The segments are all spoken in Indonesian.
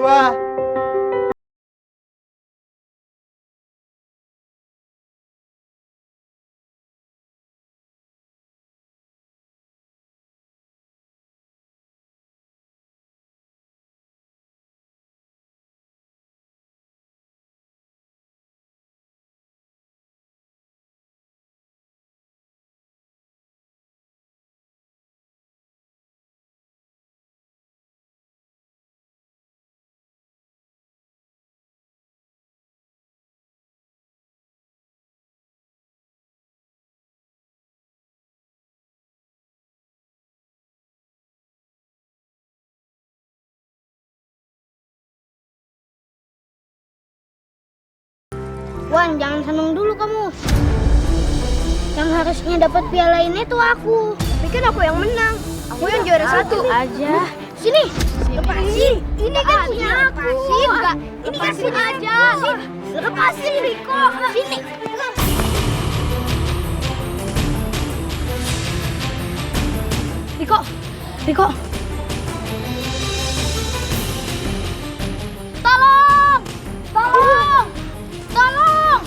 berdua. Wan, jangan seneng dulu kamu. Yang harusnya dapat piala ini tuh aku. Tapi kan aku yang menang. Aku yang juara satu. Aja. Sini. Lepasin. Ini kan punya aku. Lepasin. Enggak. Ini kasih aja. Lepasin, Riko. Sini. Riko. Riko. Tolong. Tolong. Tolong.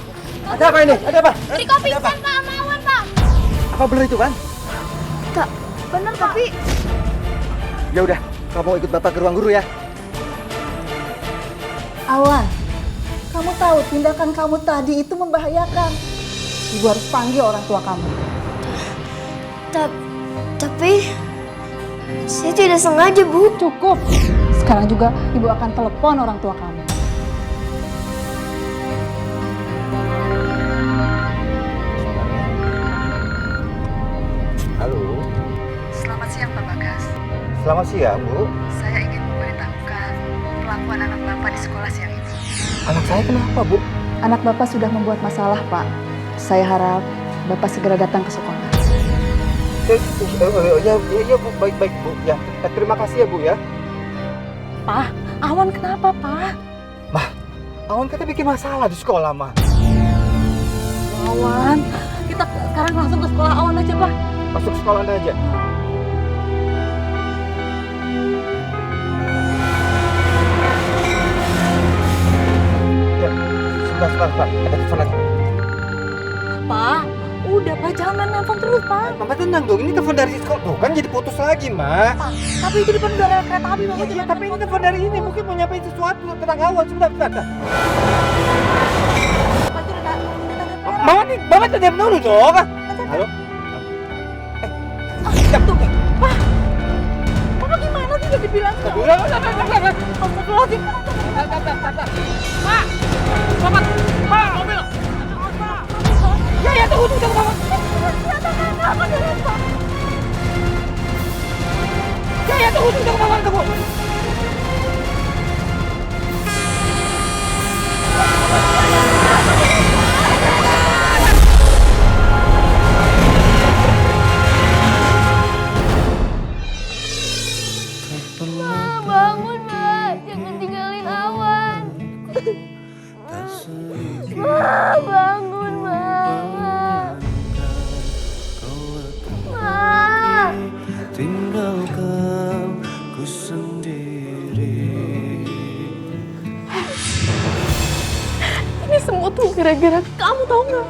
Ada apa ini? Ada apa? Riko pingsan, Pak. Mawan, Pak. Apa benar itu, Wan? Tak, benar, tapi Ya udah, kamu ikut Bapak ke ruang guru ya. Awan, kamu tahu tindakan kamu tadi itu membahayakan. Ibu harus panggil orang tua kamu. tapi saya tidak sengaja, Bu. Cukup. Sekarang juga ibu akan telepon orang tua kamu. Halo. Selamat siang Pak Bagas. Selamat siang, Bu. Saya ingin memberitahukan perlakuan anak Bapak di sekolah siang ini. Anak saya kenapa, Bu? Anak Bapak sudah membuat masalah, Pak. Saya harap Bapak segera datang ke sekolah. Ya, Bu. Baik-baik, Bu. Ya, terima kasih ya, Bu ya. Pak, Awan kenapa, Pak? Mah, Awan kita bikin masalah di sekolah, Mah. Awan, kita sekarang langsung ke sekolah Awan aja, Pak. Masuk sekolah Anda aja. Ya, sebentar. Ada telepon lagi. Pak, udah Pak, jangan main nelfon terus, Pak. Mama tenang dong, ini telepon dari sekolah. Tuh kan jadi putus lagi, Ma. Tapi itu depan udah ada kereta api, Bapak. Iya, tapi ini telepon dari ini. Mungkin mau nyampein sesuatu tentang Awan. Sebentar. Pak, itu udah Mama tidak dulu dong. Halo? tuh, Pak. Bapak gimana sih udah dibilang tuh? Astagfirullahaladzim. Pak! Pak, mobil! Ya, tunggu, Mama. Ya, tunggu, Mama, tunggu. Ma, bangun, Ma. Jangan tinggalin Awan. Ma, bangun, Ma. Ma. Tinggalkan ku sendiri. Ini semua tuh gara-gara kamu, tau nggak?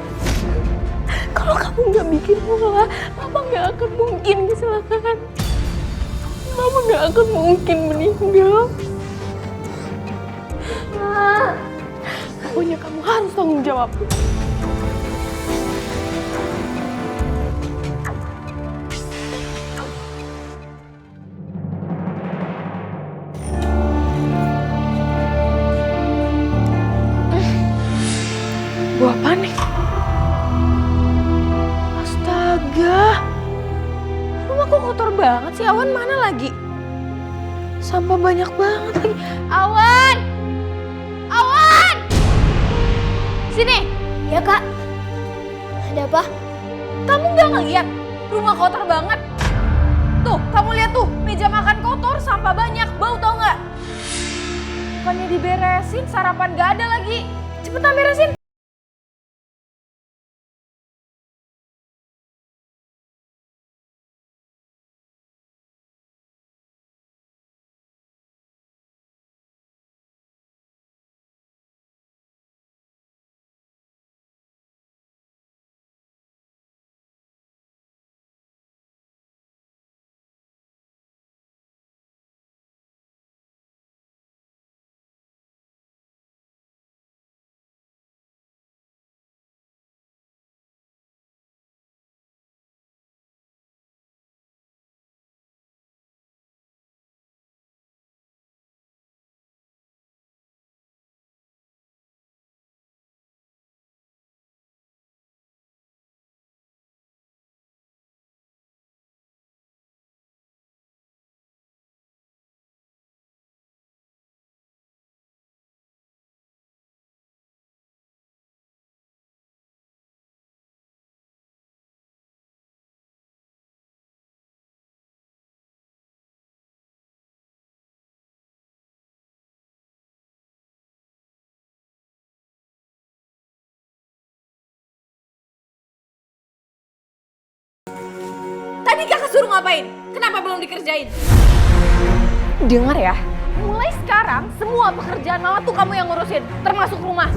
Kalau kamu nggak bikin ulah, Papa nggak akan mungkin kecelakaan. Mama nggak akan mungkin meninggal. Ma. Pokoknya kamu harus tanggung jawab. Buah apa nih? Astaga. Rumah kok kotor banget sih? Awan mana lagi? Sampah banyak banget lagi. Awan! Awan! Sini! Ya, Kak. Ada apa? Kamu nggak ngeliat? Rumah kotor banget. Tuh, kamu lihat tuh. Meja makan kotor, sampah banyak. Bau tau nggak? Bukannya diberesin, sarapan nggak ada lagi. Cepetan beresin. Tadi kakak suruh ngapain? Kenapa belum dikerjain? Dengar ya, mulai sekarang semua pekerjaan mama tuh kamu yang ngurusin, termasuk rumah.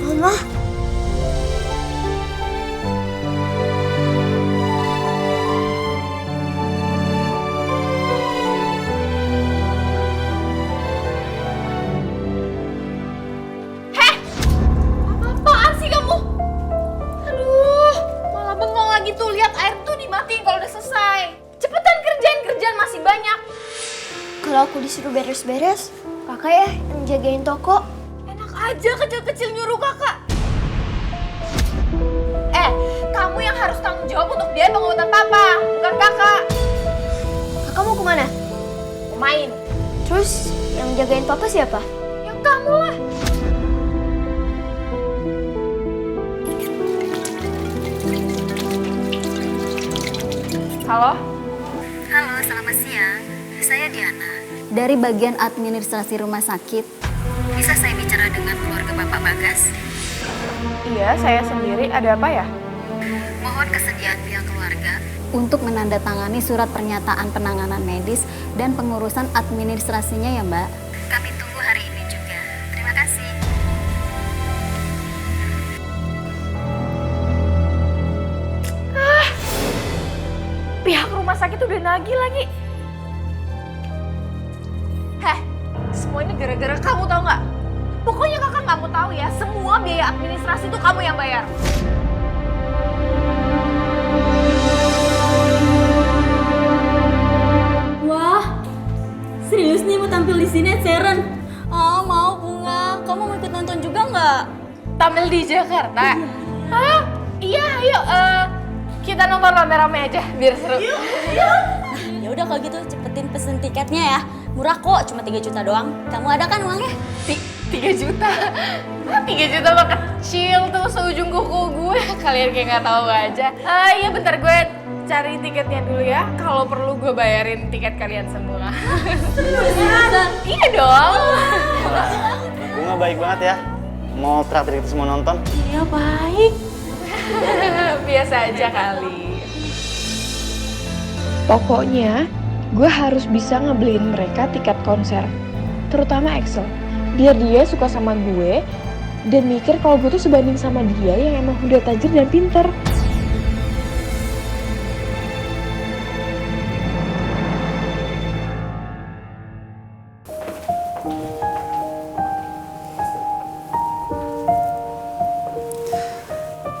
Mama. Apaan sih kamu? Aduh, malah bengong lagi tuh. Lihat air tuh dimatiin kalau udah selesai. Cepetan kerjaan masih banyak. Kalau aku disuruh beres-beres, kakak ya yang jagain toko. Enak aja kecil-kecil nyuruh kakak. Kamu yang harus tanggung jawab untuk biaya pengobatan papa, bukan kakak. Kakak mau kemana? Main. Terus yang jagain papa siapa? Yang kamu lah. Halo? Halo, selamat siang. Saya Diana. Dari bagian administrasi rumah sakit. Bisa saya bicara dengan keluarga Bapak Bagas? Iya, saya sendiri. Ada apa ya? Mohon kesediaan pihak keluarga. Untuk menandatangani surat pernyataan penanganan medis dan pengurusan administrasinya ya Mbak. Kami tunggu hari ini juga. Terima kasih. Pihak rumah sakit udah nagih lagi. Semua ini gara-gara kamu tahu nggak? Pokoknya kakak nggak mau tahu ya, semua biaya administrasi itu kamu yang bayar. Wah, serius nih mau tampil di sini Sharon? Oh, mau Bunga. Kamu mau ikut nonton juga nggak? Tampil di Jakarta? Hah? Iya, ayo. Kita nonton rame-rame aja, biar seru. Ya udah kalau gitu cepetin pesen tiketnya ya. Murah kok, cuma 3 juta doang. Kamu ada kan uangnya? 3 juta? 3 juta mah kecil tuh seujung kuku gue. Kalian kayak nggak tahu aja. Iya bentar gue cari tiketnya dulu ya. Kalau perlu gue bayarin tiket kalian semua. Iya dong. Bunga baik banget ya. Mau traktir kita semua nonton? Iya baik. Biasa aja kali. Pokoknya, gue harus bisa ngebeliin mereka tiket konser. Terutama Axel. Biar dia suka sama gue dan mikir kalau gue tuh sebanding sama dia yang emang udah tajir dan pinter.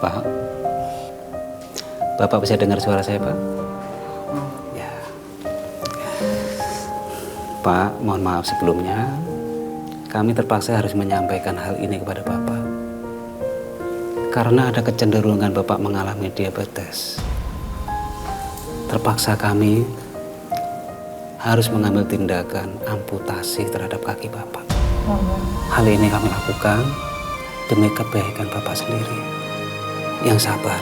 Pak, Bapak bisa dengar suara saya, Pak? Ya. Pak, mohon maaf sebelumnya. Kami terpaksa harus menyampaikan hal ini kepada Bapak. Karena ada kecenderungan Bapak mengalami diabetes. Terpaksa kami harus mengambil tindakan amputasi terhadap kaki Bapak. Hal ini kami lakukan demi kebaikan Bapak sendiri. Yang sabar.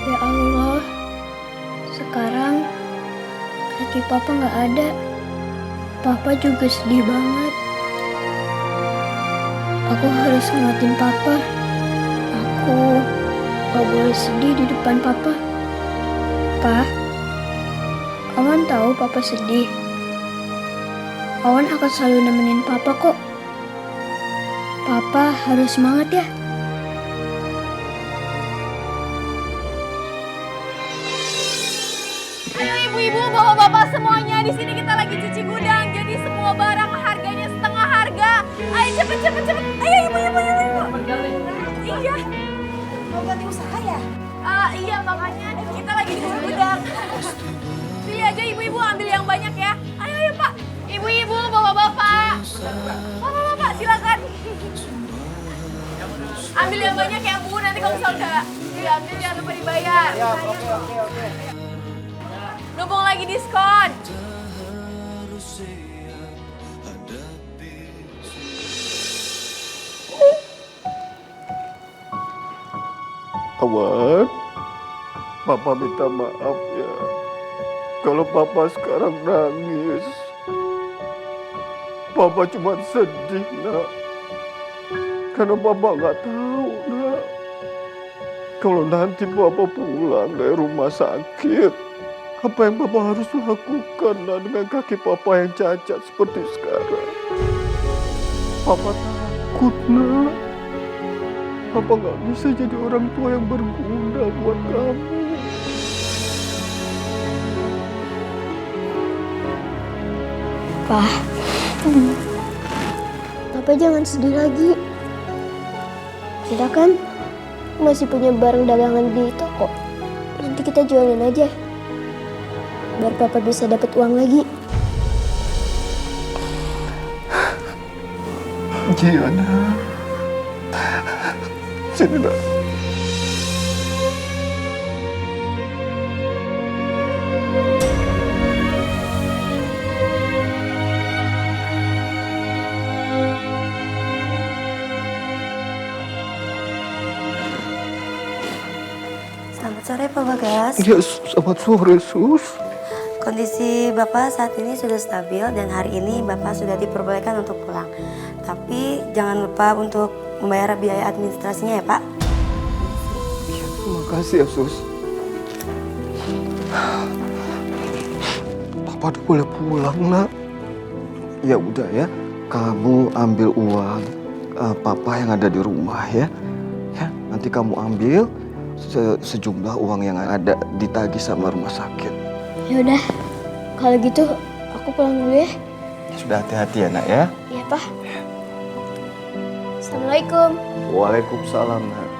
Ya Allah, sekarang kaki papa nggak ada. Papa juga sedih banget. Aku harus nguatin papa. Aku gak boleh sedih di depan papa. Pa, Awan tahu papa sedih. Awan akan selalu nemenin papa kok. Papa harus semangat ya. Ayo ibu-ibu, bapak-bapak semuanya, di sini kita lagi cuci gudang, jadi semua barang harganya setengah harga. Ayo cepet. Ayo ibu-ibu. Iya. Mau ganti usaha ya? Iya makanya kita lagi di gudang. Pilih aja ibu-ibu, ambil yang banyak ya. Ayo Pak. Ibu-ibu, bapak-bapak. Bapak-bapak silakan. Ambil yang banyak ya Bu, nanti kalau misalnya udah diambil jangan lupa dibayar. Ya, oke. Numpang lagi diskon. Awan, Papa minta maaf ya. Kalau Papa sekarang nangis, Papa cuma sedih, nak. Karena Papa nggak tahu, nak. Kalau nanti Papa pulang dari rumah sakit, apa yang Papa harus lakukan, nak, dengan kaki Papa yang cacat seperti sekarang? Papa takut, nak. Papa nggak bisa jadi orang tua yang berguna buat kamu. Pak, Papa jangan sedih lagi. Kita kan masih punya barang dagangan di toko. Nanti kita jualin aja. Biar Papa bisa dapat uang lagi. Giana, sini nak. Selamat sore Pak Bagas. Ya, selamat sore, Sus. Kondisi Bapak saat ini sudah stabil dan hari ini Bapak sudah diperbolehkan untuk pulang. Tapi jangan lupa untuk membayar biaya administrasinya ya Pak. Ya, terima kasih ya, Sus. Papa udah boleh pulang, nak. Ya udah ya, kamu ambil uang Papa yang ada di rumah ya. Ya, nanti kamu ambil sejumlah uang yang ada ditagih sama rumah sakit. Ya udah, kalau gitu aku pulang dulu ya. Sudah hati-hati ya, nak ya. Iya, Pak. Assalamualaikum. Waalaikumsalam, nak.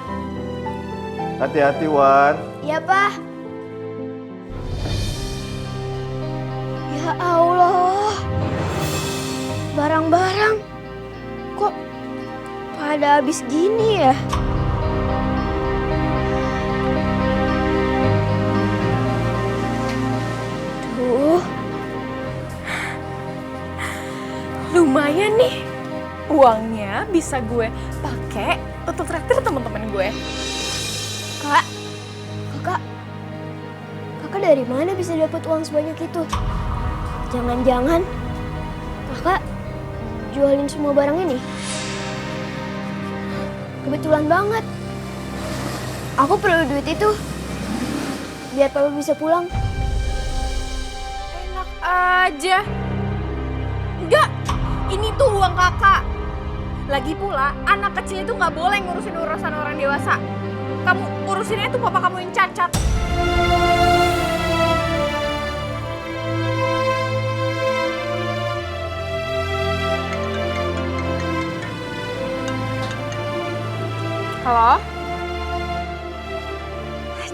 Hati-hati, Wan. Iya, Pak. Ya Allah. Barang-barang kok pada habis gini ya? Lumayan nih, uangnya bisa gue pakai untuk traktir teman-teman gue. Kakak dari mana bisa dapat uang sebanyak itu? Jangan-jangan kakak jualin semua barang ini? Kebetulan banget. Aku perlu duit itu biar Papa bisa pulang. Enak aja. Enggak, ini tuh uang kakak. Lagi pula, anak kecil itu nggak boleh ngurusin urusan orang dewasa. Kamu urusinnya tuh papa kamu yang cacat. Halo?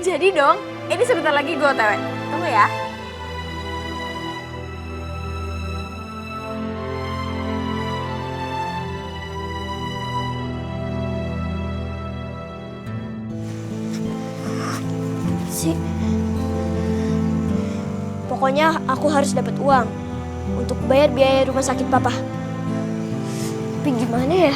Jadi dong, ini sebentar lagi gue OTW. Tunggu ya. Pokoknya aku harus dapat uang untuk bayar biaya rumah sakit Papa. Tapi gimana ya?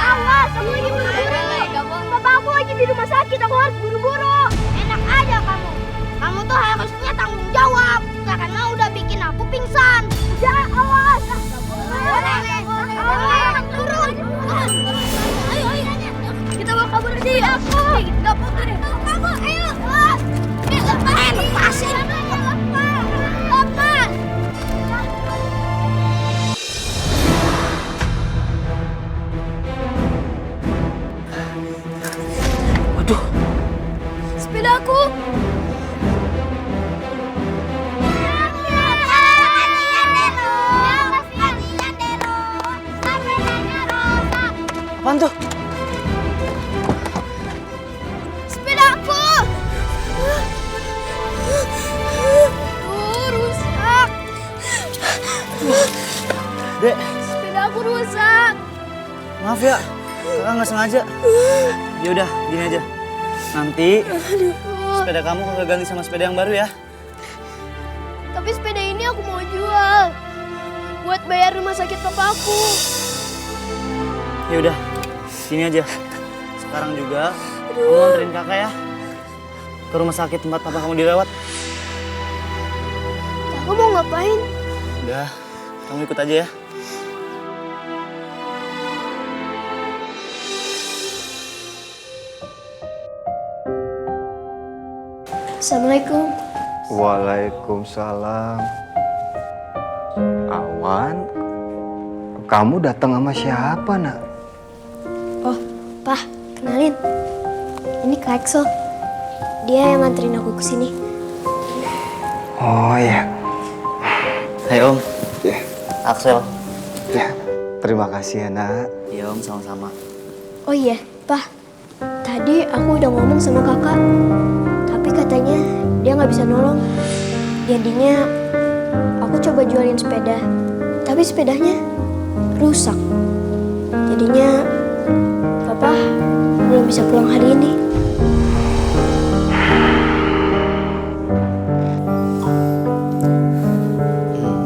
Awas, aku lagi buru-buru. Papa aku lagi di rumah sakit, aku harus buru-buru. Enak aja kamu. Kamu tuh harusnya tanggung jawab karena udah bikin aku pingsan. Ya, awas. Turun. Ayo. Kita mau kabur aja ya. Kita putar ya. Kamu, ayo. Lepasin. Lepas. Waduh. Sepedaku. Apaan tuh? Sepedaku. Dek, Sepeda aku rusak. maaf ya, kakak nggak sengaja. Ya udah, gini aja. Nanti sepeda kamu kakak ganti sama sepeda yang baru ya. Tapi sepeda ini aku mau jual. Buat bayar rumah sakit papa aku. Ya udah, sini aja. Sekarang juga kamu anterin kakak ya ke rumah sakit tempat papa kamu dirawat. Kakak mau ngapain? Udah, kamu ikut aja ya. Assalamualaikum. Waalaikumsalam. Awan, kamu datang sama siapa, nak? Oh, Pak, kenalin. Ini Kak Axel. Dia yang nganterin aku ke sini. Oh ya. Hai Om. Ya. Axel. Ya, terima kasih ya, nak. Iya Om, sama-sama. Oh iya, Pak. Tadi aku udah ngomong sama kakak. Tapi katanya dia nggak bisa nolong. Jadinya aku coba jualin sepeda. Tapi sepedanya rusak. Jadinya Papa belum bisa pulang hari ini.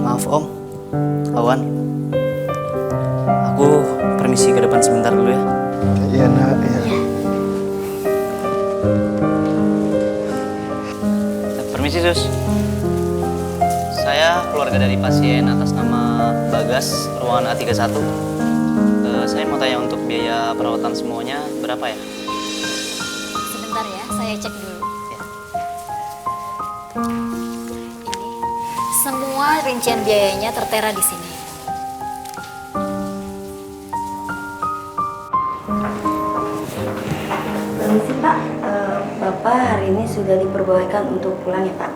Maaf Om, Awan. Aku permisi ke depan sebentar dulu ya. Iya, nak. Ya. Permisi Sus. Saya keluarga dari pasien atas nama Bagas, ruangan A31. Saya mau tanya untuk biaya perawatan semuanya berapa ya? Sebentar ya, saya cek dulu. Ya. Ini semua rincian biayanya tertera di sini. Permisi Pak, Bapak hari ini sudah diperbolehkan untuk pulang ya Pak.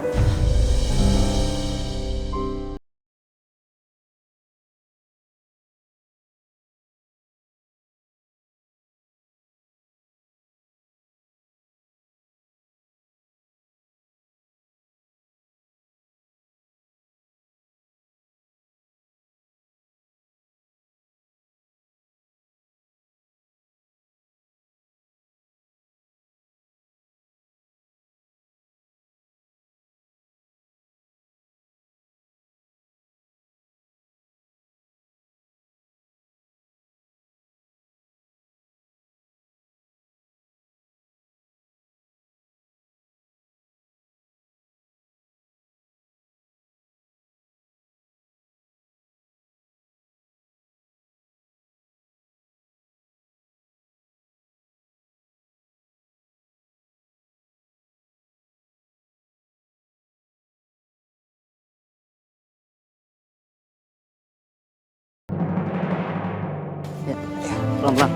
Pelan-pelan.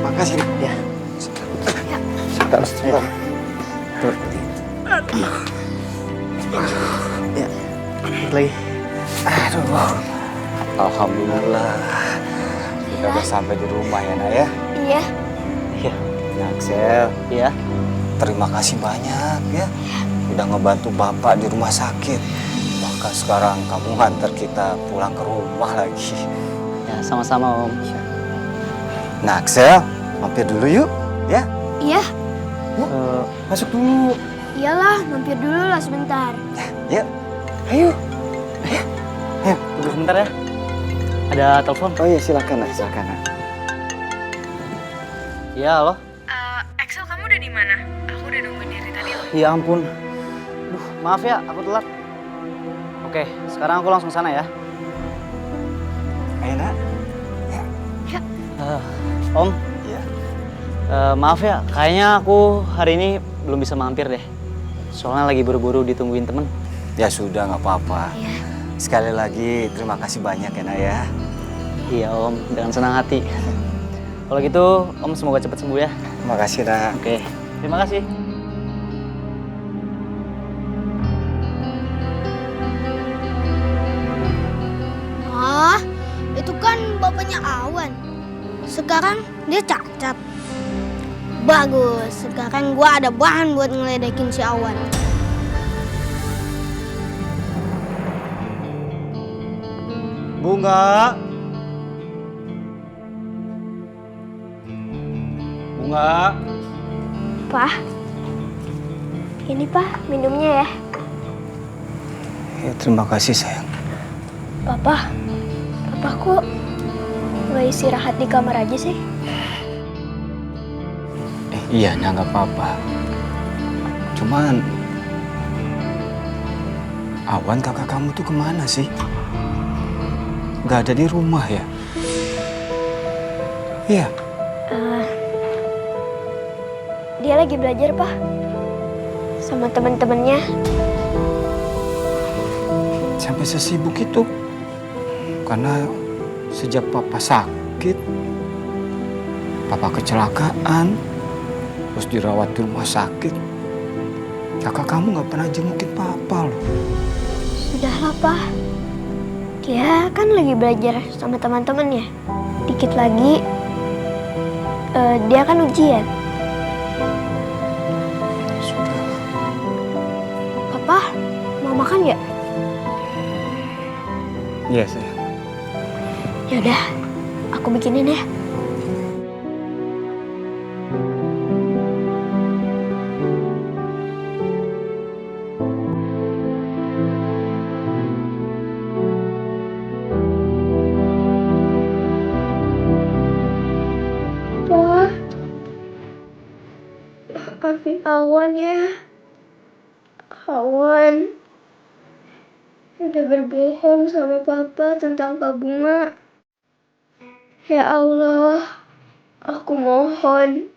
Makasih, nak. Ya. Sebentar, sebentar. Tuh. Ya. Dikit lagi. Aduh. Alhamdulillah. Kita udah sampai di rumah ya, nak ya. Iya. Iya. Nah, Axel. Iya. Terima kasih banyak ya. Udah ngebantu Bapak di rumah sakit. Bahkan sekarang kamu nganter kita pulang ke rumah lagi. Ya, sama-sama Om. Nah, Axel, mampir dulu yuk, ya. Iya. Yuk, masuk dulu. Iyalah, mampir dulu lah sebentar. Yuk, ayo. Ayo, Tunggu sebentar ya. Ada telepon. Oh iya, silakan, nak, silakan. Nak. Iya, halo. Axel, kamu udah di mana? Aku udah nungguin dari tadi loh. Ya ampun. Duh, maaf ya, aku telat. Oke, sekarang aku langsung sana ya. Ayo, nak. Om. Iya. Maaf ya, kayaknya aku hari ini belum bisa mampir deh. Soalnya lagi buru-buru ditungguin temen. Ya sudah, nggak apa-apa. Sekali lagi, terima kasih banyak ya, nak ya. Iya Om, dengan senang hati. Kalau gitu, Om semoga cepat sembuh ya. Terima kasih, nak. Oke, terima kasih. Ah, itu kan bapaknya Awan. Sekarang dia cacat. Bagus, sekarang gua ada bahan buat ngeledekin si Awan. Bunga. Bunga. Pak, ini Pak minumnya ya. Ya, terima kasih sayang. Papa kok nggak istirahat di kamar aja sih? Iya, nggak apa-apa. Cuman Awan kakak kamu tuh kemana sih? Nggak ada di rumah ya? Iya. Dia lagi belajar, Pak. Sama teman-temannya. Sampai sesibuk itu? Karena sejak papa sakit, papa kecelakaan, terus dirawat di rumah sakit, kakak kamu nggak pernah jengukin papa loh. Sudahlah, Pak. Dia kan lagi belajar sama teman-temannya. Dikit lagi, dia kan ujian. Sudah. Papa, mau makan nggak? Iya, sayang. Yaudah, aku bikinin ya. Wah, maafin Awan ya. Awan udah berbohong sama Papa tentang Kak Bunga. Ya Allah, aku mohon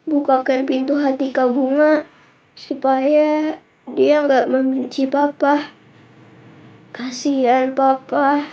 bukakan pintu hati Kak Bunga supaya dia nggak membenci Papa. Kasihan Papa.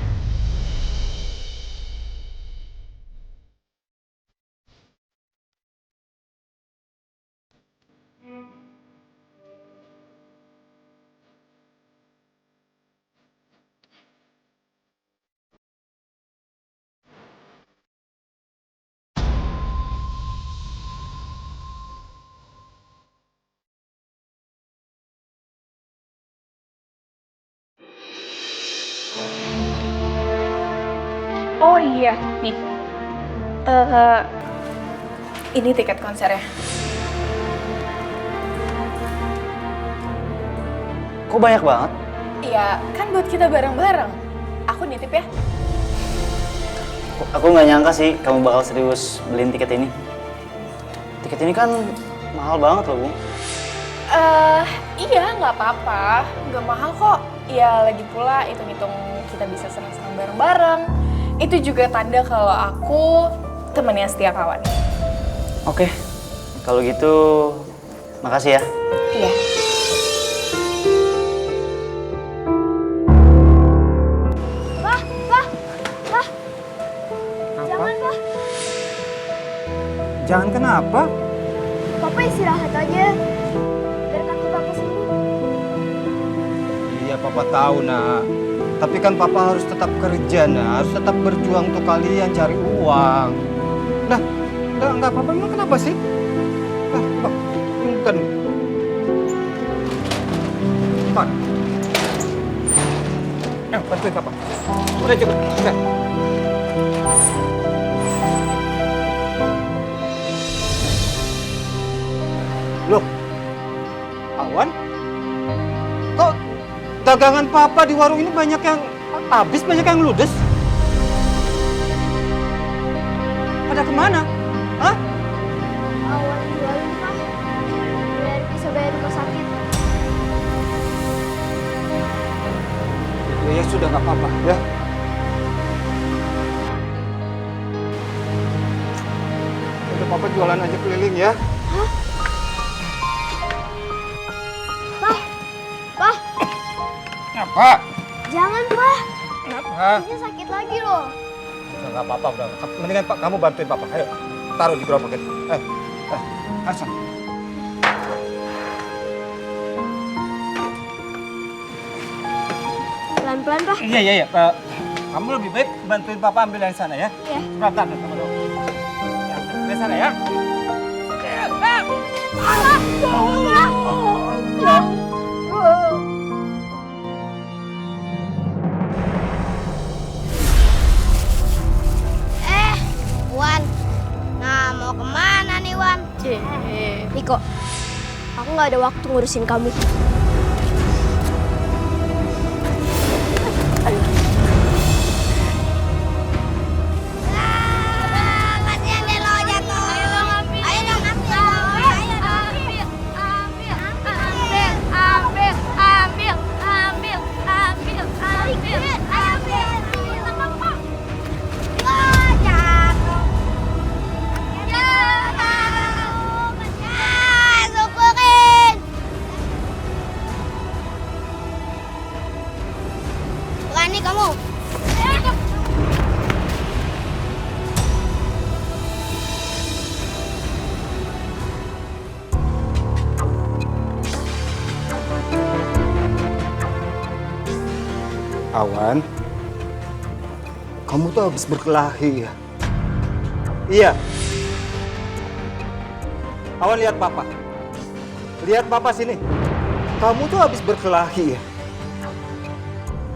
Oh iya, nih. Ini tiket konsernya. Kok banyak banget? Iya, kan buat kita bareng-bareng. Aku nitip ya. Aku nggak nyangka sih kamu bakal serius beliin tiket ini. Tiket ini kan mahal banget loh, Bu. Iya, nggak apa-apa. Nggak mahal kok. Ya, lagi pula hitung-hitung kita bisa senang-senang bareng-bareng. Itu juga tanda kalau aku temannya setia kawan. Oke, kalau gitu makasih ya. Iya. Pak. Jangan, Pak. Jangan kenapa? Papa istirahat aja. Biar kaki Papa sembuh. Iya, papa tahu, Nak. Tapi kan papa harus tetap kerja, Nak. Harus tetap berjuang untuk kalian cari uang. Nah, nggak apa-apa. Emang kenapa sih? Nah, bukan. Pak. Bantuin papa. Udah cukup. Udah. Loh, Awan? Kok dagangan papa di warung ini banyak yang habis, banyak yang ludes? Pada kemana? Hah? Awan jualin, Pak. Biar bisa bayar rumah sakit. Ya sudah, nggak apa-apa ya. Udah, papa jualan aja keliling ya. Pak, Apa? jangan, Pak. Kenapa? Ini sakit lagi loh. Udah, nggak apa-apa, udah. Mendingan Pak, kamu bantuin papa. Ayo, taruh di gerobak itu. Asal. Pelan-pelan, Pak. Iya. Kamu lebih baik bantuin papa ambil dari sana ya. Iya. Sebentar, tunggu dulu. Ya, dari sana ya. kok. Aku nggak ada waktu ngurusin kamu. Berani kamu. Awan, kamu tuh habis berkelahi ya? Iya. Awan, lihat papa. Lihat papa sini. Kamu tuh habis berkelahi ya?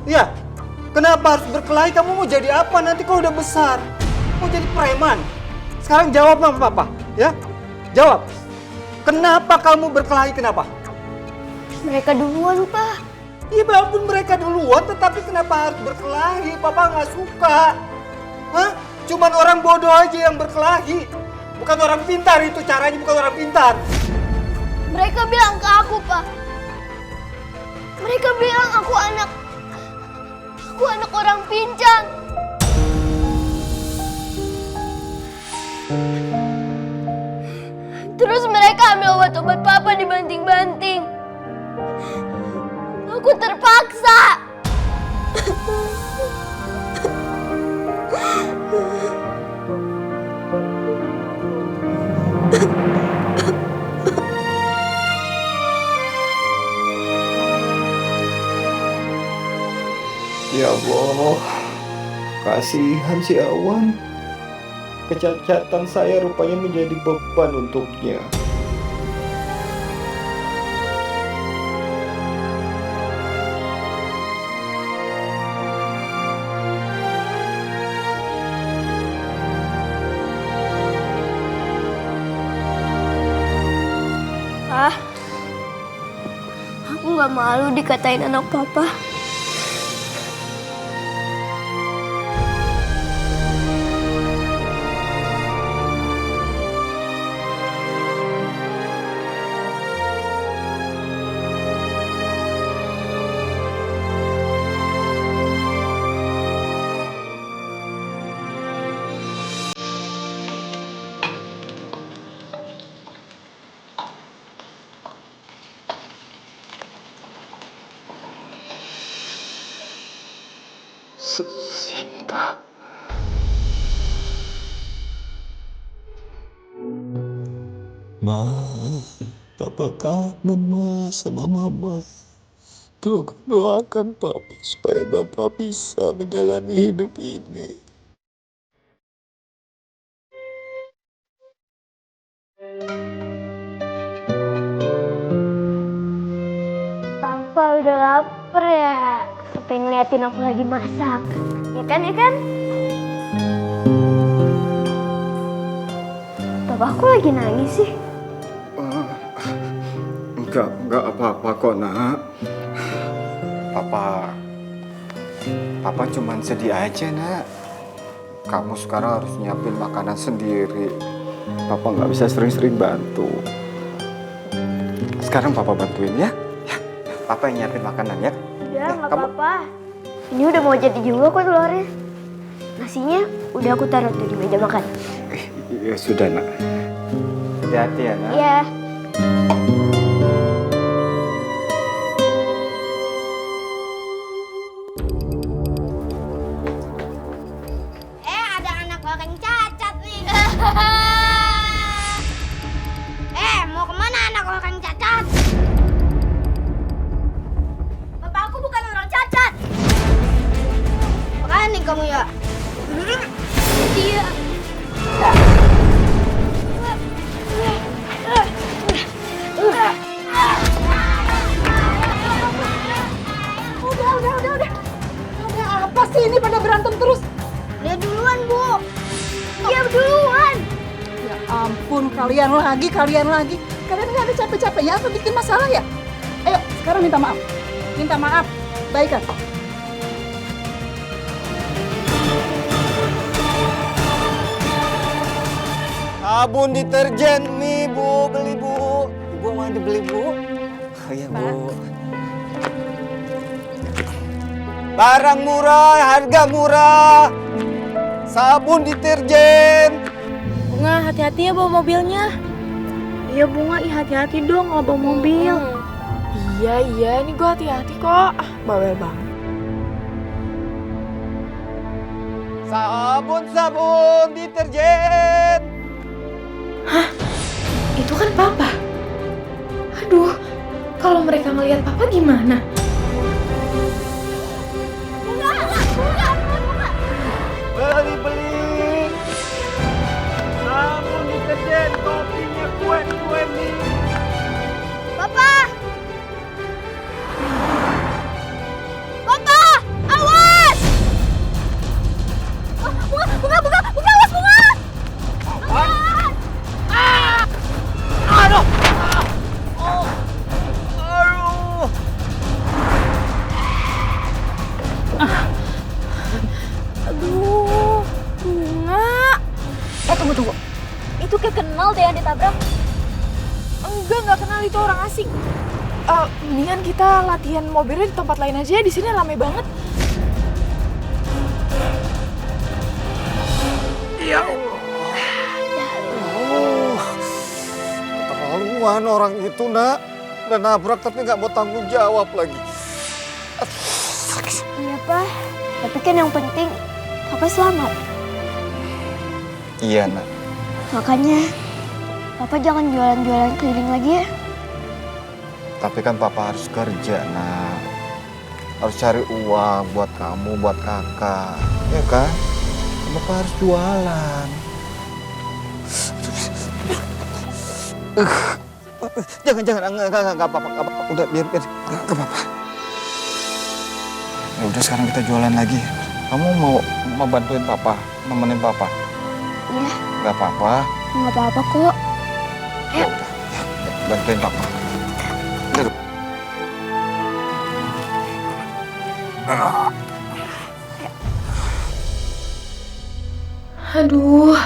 Iya. Kenapa harus berkelahi? Kamu mau jadi apa nanti kau udah besar? Mau jadi preman? Sekarang jawab sama papa, ya? Jawab. Kenapa kamu berkelahi? Kenapa? Mereka duluan, Pak. Iya, walaupun mereka duluan, tetapi kenapa harus berkelahi? Papa nggak suka. Hah? Cuman orang bodoh aja yang berkelahi. Bukan orang pintar itu caranya, bukan orang pintar. Mereka bilang ke aku, Pak. Mereka bilang aku anak orang pincang. Terus mereka ambil obat-obat Papa dibanting-banting. Aku terpaksa. Ya Allah, kasihan si Awan. Kecacatan saya rupanya menjadi beban untuknya. Pak, aku nggak malu dikatain anak Papa. Sinta. Ma, Papa kangen Ma sama Mama. Doakan Papa supaya Bapak bisa menjalani hidup ini. Papa udah lapar ya. Pengen ngeliatin aku lagi masak. Ya kan, ya kan? Papa aku lagi nangis sih. Enggak apa-apa kok, Nak. Papa cuman sedih aja, Nak. Kamu sekarang harus nyiapin makanan sendiri. Papa nggak bisa sering-sering bantu. Sekarang Papa bantuin ya. Papa yang nyiapin makanan ya. Ya, nggak apa-apa. Ini udah mau jadi juga kok telurnya. Nasinya udah aku taruh tuh di meja makan. Ya sudah, Nak. Hati-hati ya, Nak. Iya. Ada anak orang cacat nih. Mau kemana anak orang cacat? Bapak aku bukan orang cacat. Berani kamu ya? Iya. Udah. Ada apa sih ini pada berantem terus? Dia duluan, Bu. Dia duluan. Ya ampun, kalian lagi. Kalian ada capek-capeknya apa bikin masalah ya? Ayo, sekarang minta maaf. Minta maaf, baikkan. Sabun deterjen nih Bu, beli Bu. Ibu mau dibeli Bu? Oh iya Bu. Barang murah, harga murah. Sabun deterjen. Bunga, hati-hati ya bawa mobilnya. Iya Bunga, hati-hati dong kalau bawa mobil. Iya, ini gue hati-hati kok. Bawel banget. Sabun deterjen. Hah? Itu kan Papa. Aduh, kalau mereka ngelihat Papa gimana? Beli. Sabun deterjen, kopinya kue nih. Papa! Papa! Awas! Bunga, awas bunga! Aduh! Aduh, Bunga. Tunggu. Itu kayak kenal deh yang ditabrak. Enggak kenal, itu orang asing. Mendingan kita latihan mobilnya di tempat lain aja ya, di sini rame banget. Ya Allah. Keterlaluan orang itu, Nak. Udah nabrak tapi nggak mau tanggung jawab lagi. Iya, Pak. Tapi kan yang penting Papa selamat. Iya, Nak. Makanya Papa jangan jualan-jualan keliling lagi ya. Tapi kan Papa harus kerja, Nak. Harus cari uang buat kamu, buat kakak. Ya kan? Papa harus jualan. Jangan, enggak apa-apa. Udah, biar, enggak apa-apa. Ya udah, sekarang kita jualan lagi. Kamu mau bantuin Papa, nemenin Papa? Iya. Enggak apa-apa. Nggak apa-apa kok. Ya udah, bantuin Papa. Udah. Aduh,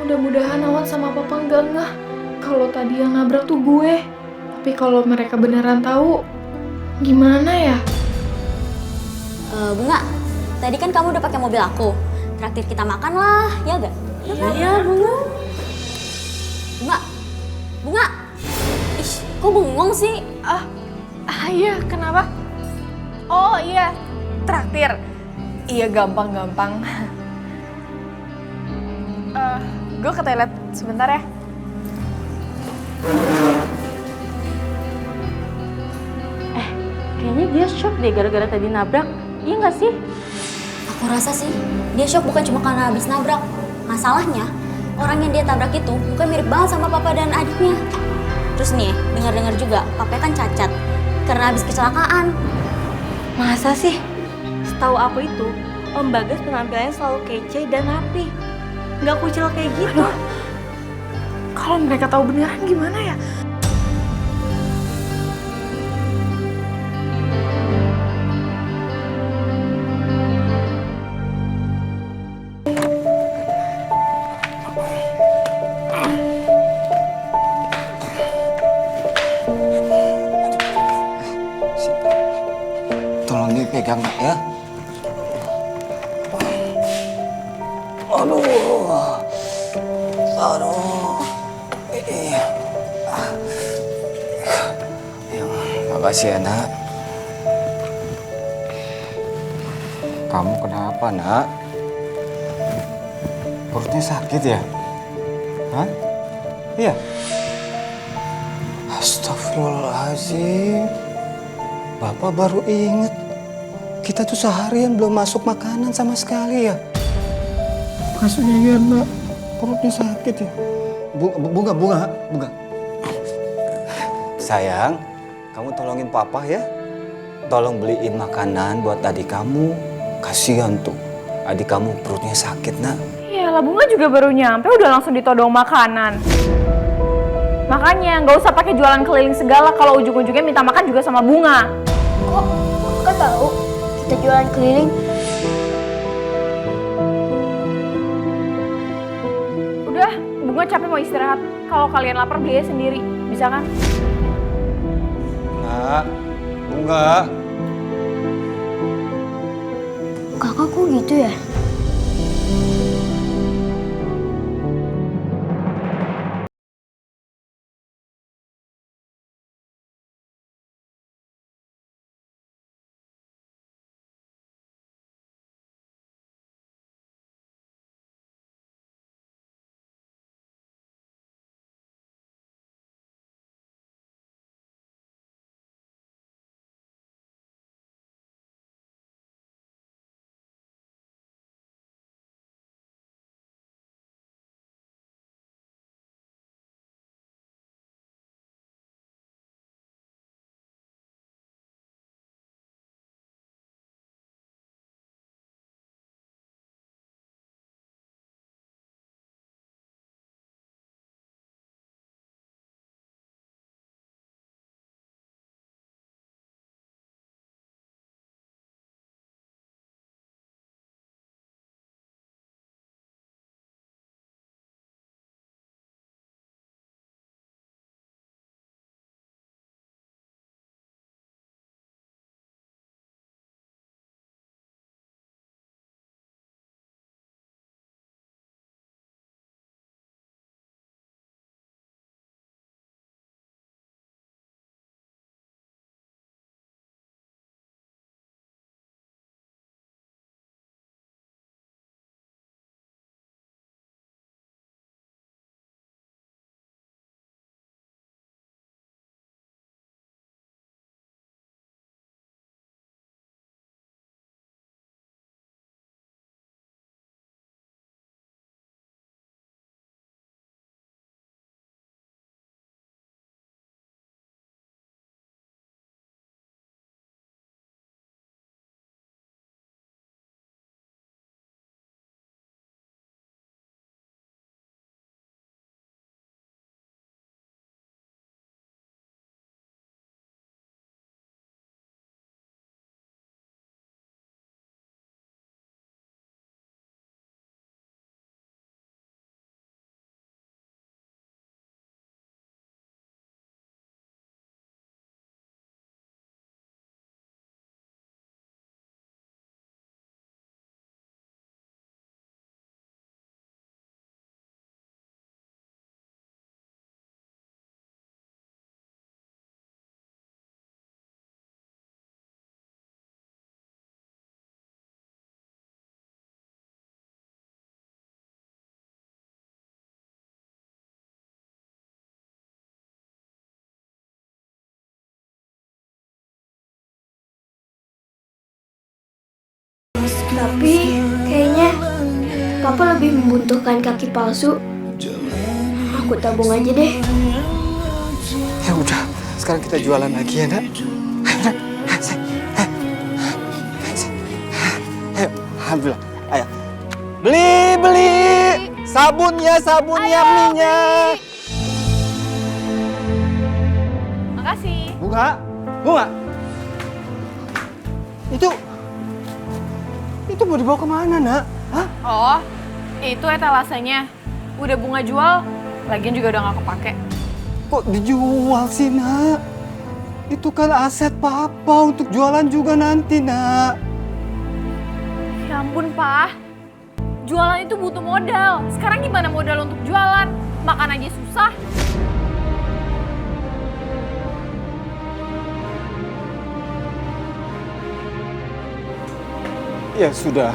mudah-mudahan Awan sama Papa nggak ngeh kalau tadi yang nabrak tuh gue. Tapi kalau mereka beneran tahu, gimana ya? Bunga, tadi kan kamu udah pakai mobil aku. Traktir kita makan lah, ya gak? Iya, Bunga. Bunga. Ih, kok bengong sih? Iya, kenapa? Oh iya, traktir. Iya, gampang. Gue ke toilet sebentar ya. Kayaknya dia shock deh gara-gara tadi nabrak. Iya nggak sih? Aku rasa sih, dia shock bukan cuma karena habis nabrak. Masalahnya, orang yang dia tabrak itu bukan mirip banget sama papa dan adiknya. Terus nih, dengar-dengar juga, papa kan cacat karena habis kecelakaan. Masa sih? Setahu aku itu, Om Bagas penampilannya selalu kece dan rapi. Nggak kucil kayak gitu. Kalau mereka tahu beneran gimana ya? Tolong dipegang, Nak, ya. Aduh. Makasih ya, Nak. Kamu kenapa, Nak? Perutnya sakit ya? Hah? Iya? Astagfirullahaladzim. Bapak baru inget. Kita tuh seharian belum masuk makanan sama sekali ya. Kasihan, Nak. Perutnya sakit ya. Bunga. Sayang, kamu tolongin Papa ya. Tolong beliin makanan buat adik kamu. Kasihan tuh. Adik kamu perutnya sakit, Nak. Yalah, Bunga juga baru nyampe udah langsung ditodong makanan. Makanya nggak usah pakai jualan keliling segala kalau ujung-ujungnya minta makan juga sama Bunga. Kok kakak tahu kita jualan keliling? Udah, Bunga capek mau istirahat. Kalau kalian lapar beli aja sendiri, bisa kan? Nak, Bunga. Kakak kok gitu ya? Tapi kayaknya Papa lebih membutuhkan kaki palsu. Aku tabung aja deh. Ya udah, sekarang kita jualan lagi ya, Nak. Ayo, alhamdulillah. Ayo. Beli. Sabunnya, minyak. Makasih. Bunga. Itu mau dibawa kemana, Nak? Hah? Oh, itu etalasenya. Udah Bunga jual, lagian juga udah gak kepake. Kok dijual sih, Nak? Itu kan aset Papa untuk jualan juga nanti, Nak. Ya ampun, Pak. Jualan itu butuh modal. Sekarang gimana modal untuk jualan? Makan aja susah. Ya sudah.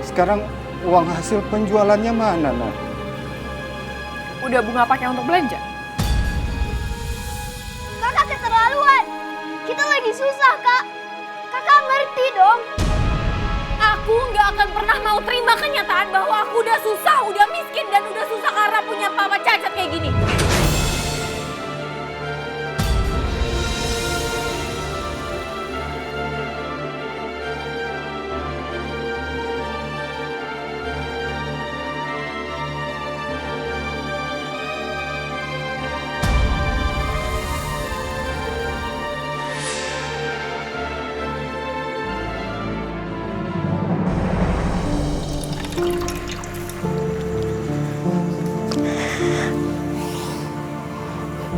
Sekarang uang hasil penjualannya mana, Nak? Udah Bunga pakai untuk belanja. Kakak keterlaluan. Kita lagi susah, Kak. Kakak ngerti dong. Aku nggak akan pernah mau terima kenyataan bahwa aku udah susah, udah miskin, dan udah susah karena punya papa cacat kayak gini.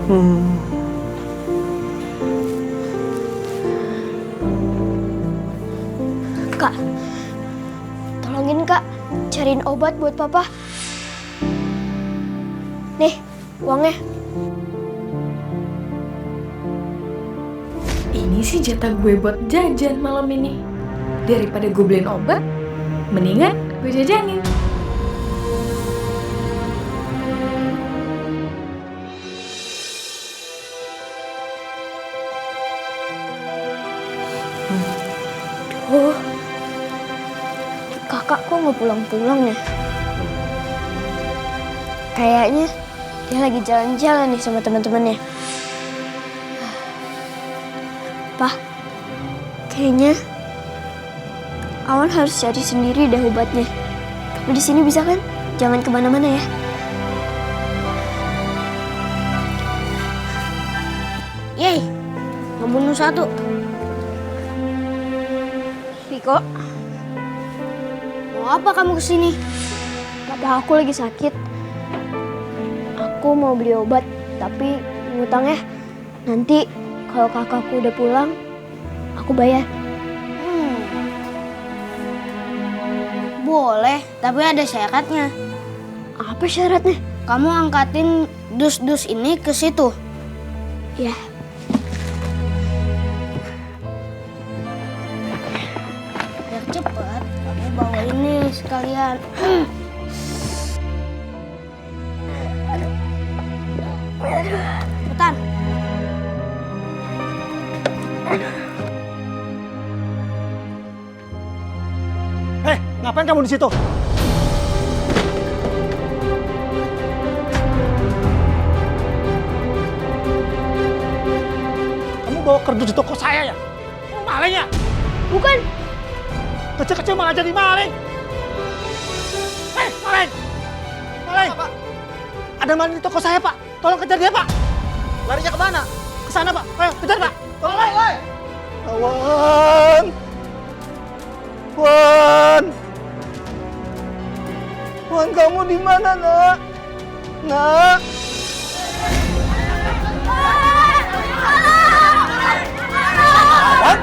Kak, tolongin Kak, cariin obat buat Papa. Nih, uangnya. Ini sih jatah gue buat jajan malam ini. Daripada gue beliin obat, mendingan gue jajanin. Oh, kakak kok nggak pulang-pulang ya? Kayaknya dia lagi jalan-jalan nih sama teman-temannya. Pak, kayaknya Awan harus cari sendiri deh obatnya. Tapi di sini bisa kan? Jangan kemana-mana ya. Yeay, ngebunuh satu. Riko, mau apa kamu kesini? Papa aku lagi sakit. Aku mau beli obat, tapi ngutangnya nanti kalau kakakku udah pulang, aku bayar. Boleh, tapi ada syaratnya. Apa syaratnya? Kamu angkatin dus-dus ini ke situ. Ya. Biar cepet, aku bawa ini sekalian. Cepetan. Ngapain kamu di situ? Kamu bawa kerdus di toko saya ya? Kamu maling ya? Bukan. Kecil-kecil malah jadi maling. Maling! Maling! Pak. Ada maling di toko saya, Pak. Tolong kejar dia, Pak. Larinya kemana? Ke sana, Pak. Ayo, kejar, Pak. Tolong, woi! Awan! Wan! Wan, kamu di mana, Nak? Nak? Wan?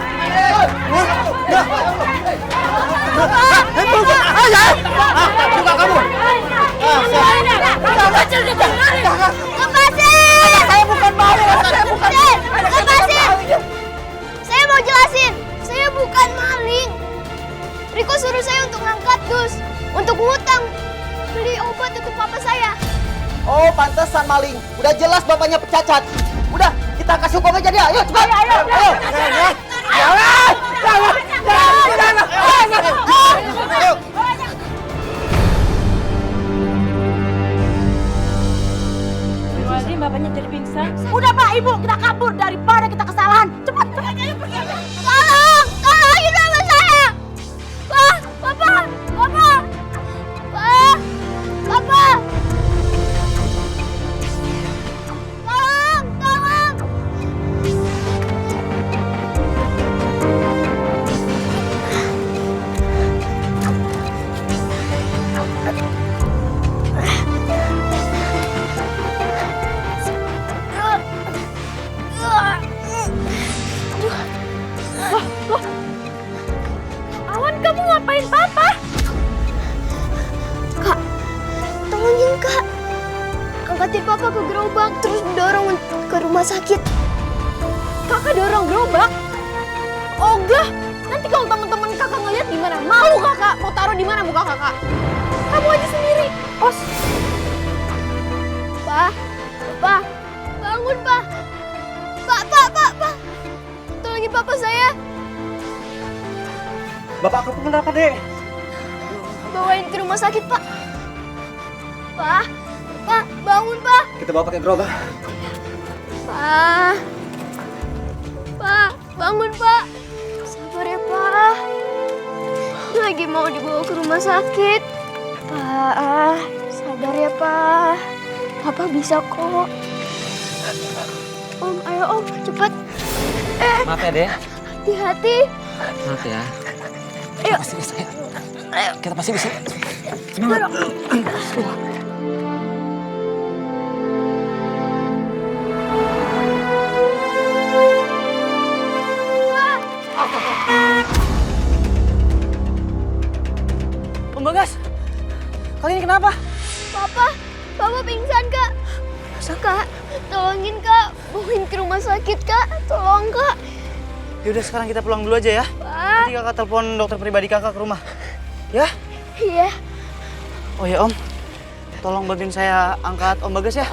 Juga kamu? Lepasin! Saya bukan maling! Lepasin! Saya mau jelasin, saya bukan maling. Riko suruh saya untuk ngangkat dus, untuk ngutang, beli obat untuk papa saya. Oh, pantesan maling. Udah jelas bapaknya pecacat. Udah, kita kasih hukum aja dia. Ayo, cepat. Ayo. Jangan. Bapaknya jadi pingsan. Udah Pak, Ibu, kita kabur daripada kita kesalahan. Cepat. Tolong sama saya. Pak, Papa. Tolong. Awan, kamu ngapain Papa? Kak, tolongin Kak. Angkatin Papa ke gerobak, terus dorong ke rumah sakit. Kakak dorong gerobak? Ogah, nanti kalau teman-teman kakak ngeliat gimana? Malu kakak, mau taruh di mana muka kakak? Kamu aja sendiri. Os. Pak, bangun Pak. Pak. Tolongin Papa saya. Bapak kamu kenapa, Dek? Bawain ke rumah sakit, Pak. Pak, bangun, Pak. Kita bawa pakai gerobak. Pak, bangun, Pak. Sabar ya, Pak. Lagi mau dibawa ke rumah sakit. Pak, sabar ya, Pak. Papa bisa kok. Om, ayo Om, cepat. Maaf ya, Dek. Hati-hati. Maaf ya. Ayo. Pasti bisa ya. Kita pasti bisa. Om Bagas, kali ini kenapa? Papa pingsan, Kak. Kak, tolongin, Kak. Bawain ke rumah sakit, Kak. Tolong, Kak. Yaudah sekarang kita pulang dulu aja ya. Nanti kakak telepon dokter pribadi kakak ke rumah. Ya? Iya. Oh ya Om, tolong bantuin saya angkat Om Bagas ya.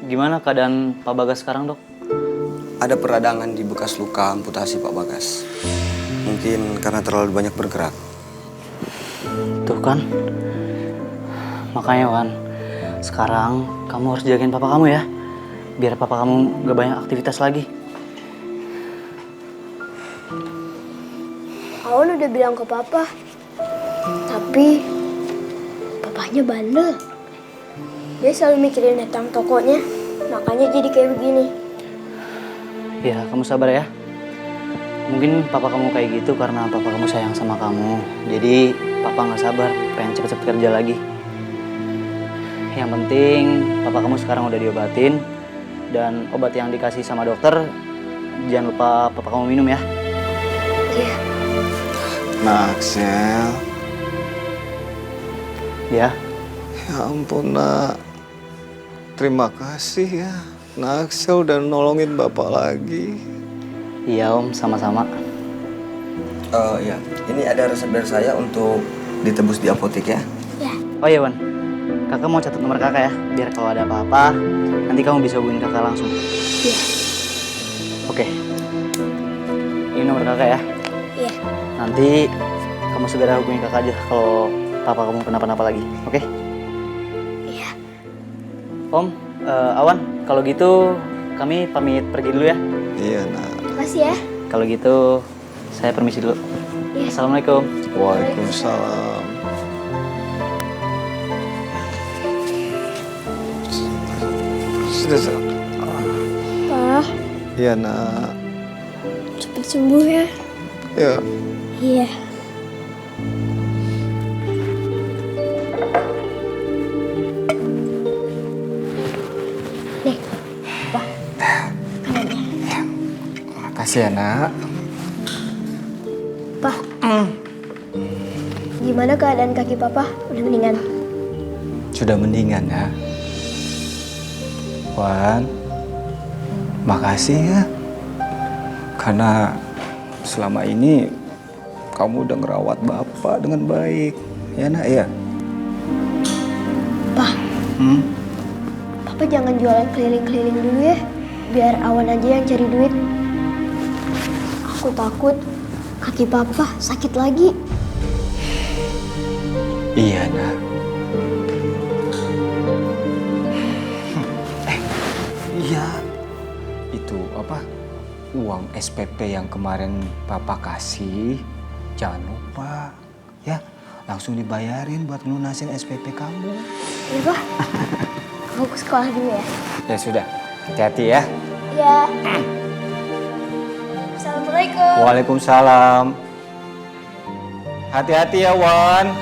Gimana keadaan Pak Bagas sekarang, Dok? Ada peradangan di bekas luka amputasi Pak Bagas. Mungkin karena terlalu banyak bergerak. Tuh kan. Makanya Wan, sekarang kamu harus jagain papa kamu ya. Biar papa kamu gak banyak aktivitas lagi. Awan udah bilang ke papa. Tapi papanya bandel. Dia selalu mikirin tentang tokonya. Makanya jadi kayak begini. Ya, kamu sabar ya. Mungkin papa kamu kayak gitu karena papa kamu sayang sama kamu. Jadi papa gak sabar, pengen cepet-cepet kerja lagi. Yang penting papa kamu sekarang udah diobatin. Dan obat yang dikasih sama dokter, jangan lupa papa kamu minum ya. Iya. Nah, Axel. Ya. Ya ampun, Nak. Terima kasih ya. Nak, Axel udah nolongin Bapak lagi. Iya Om, sama-sama. Ya, ini ada resep dari saya untuk ditebus di apotek ya. Oh iya Wan, kakak mau catat nomor kakak ya. Biar kalau ada apa-apa, nanti kamu bisa hubungin kakak langsung. Iya. Oke. Ini nomor kakak ya. Iya. Nanti kamu segera hubungi kakak aja kalau papa kamu kenapa-napa lagi. Oke? Iya. Om, Awan, kalau gitu kami pamit pergi dulu ya. Iya, Nak. Makasih ya. Kalau gitu saya permisi dulu. Iya. Assalamualaikum. Waalaikumsalam. Sudah. Pak, Iya, Nak. cepet sembuh ya. Ya. Iya. Nih, Pak. Makanannya. Makasih ya, Nak. Pak. Gimana keadaan kaki Papa? Udah mendingan? Sudah mendingan ya. Wan, makasih ya. Karena selama ini kamu udah ngerawat Bapak dengan baik. Ya Nak ya? Pak. Papa jangan jualan keliling-keliling dulu ya. Biar Awan aja yang cari duit. Aku takut kaki Papa sakit lagi. Iya Nak. Iya. Itu apa? Uang SPP yang kemarin Papa kasih, jangan lupa ya. Langsung dibayarin buat lunasin SPP kamu. Iya Pak. Aku ke sekolah dulu ya. Ya sudah, hati-hati ya. Iya. Assalamualaikum. Waalaikumsalam. Hati-hati ya Wan.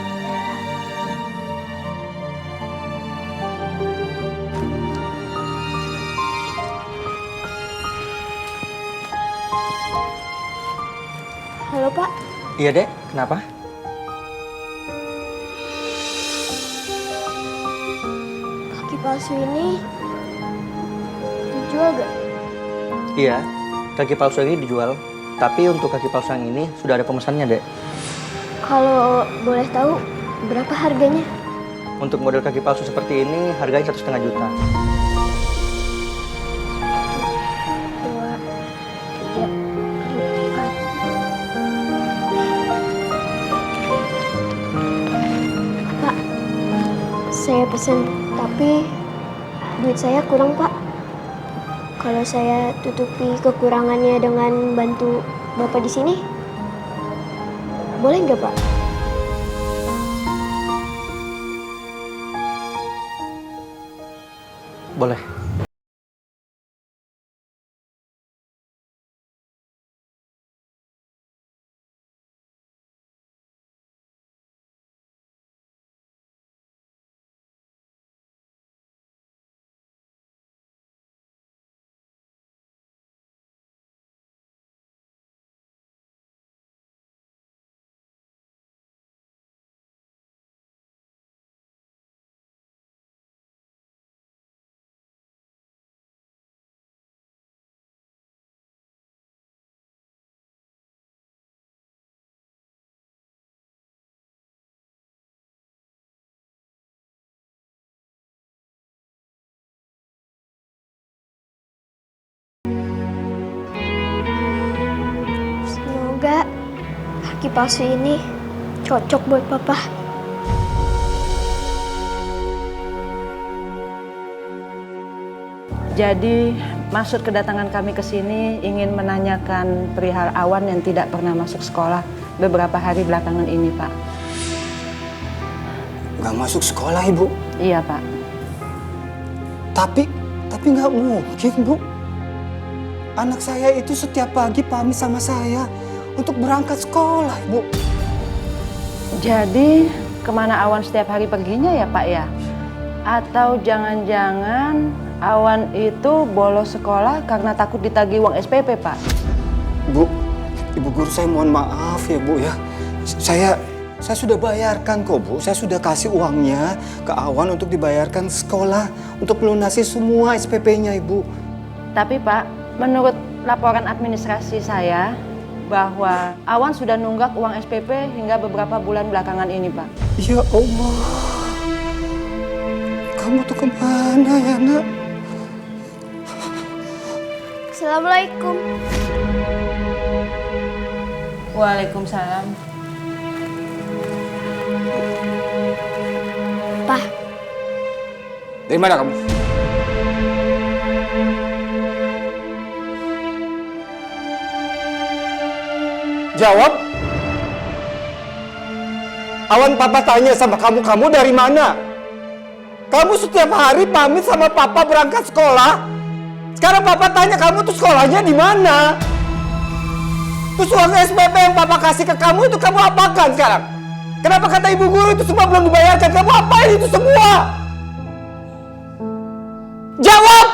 Halo Pak. Iya Dek, kenapa? Kaki palsu ini dijual gak? Iya, kaki palsu ini dijual. Tapi untuk kaki palsu yang ini sudah ada pemesannya, Dek. Kalau boleh tahu berapa harganya? Untuk model kaki palsu seperti ini harganya 1,5 juta. 2, 3, 4. Pak, saya pesen, tapi duit saya kurang, Pak. Kalau saya tutupi kekurangannya dengan bantu Bapak di sini, boleh nggak, Pak? Boleh. Kaki palsu ini cocok buat papa. Jadi, maksud kedatangan kami ke sini ingin menanyakan perihal Awan yang tidak pernah masuk sekolah beberapa hari belakangan ini, Pak. Nggak masuk sekolah, Ibu? Iya, Pak. Tapi nggak mungkin, Bu. Anak saya itu setiap pagi pamit sama saya untuk berangkat sekolah, Bu. Jadi, kemana Awan setiap hari perginya ya, Pak ya? Atau jangan-jangan Awan itu bolos sekolah karena takut ditagih uang SPP, Pak? Bu, Ibu Guru, saya mohon maaf ya, Bu ya. Saya sudah bayarkan kok, Bu. Saya sudah kasih uangnya ke Awan untuk dibayarkan sekolah, untuk melunasi semua SPP-nya, Ibu. Tapi, Pak, menurut laporan administrasi saya bahwa Awan sudah nunggak uang SPP hingga beberapa bulan belakangan ini, Pak. Ya Allah. Kamu tuh kemana ya, Nak? Assalamualaikum. Waalaikumsalam. Pak. Dari mana kamu? Jawab. Awan, Papa tanya sama kamu dari mana? Kamu setiap hari pamit sama Papa berangkat sekolah. Sekarang Papa tanya kamu tuh sekolahnya di mana? Terus uang SPP yang Papa kasih ke kamu itu kamu apakan sekarang? Kenapa kata Ibu Guru itu semua belum dibayarkan? Kamu apain itu semua? Jawab!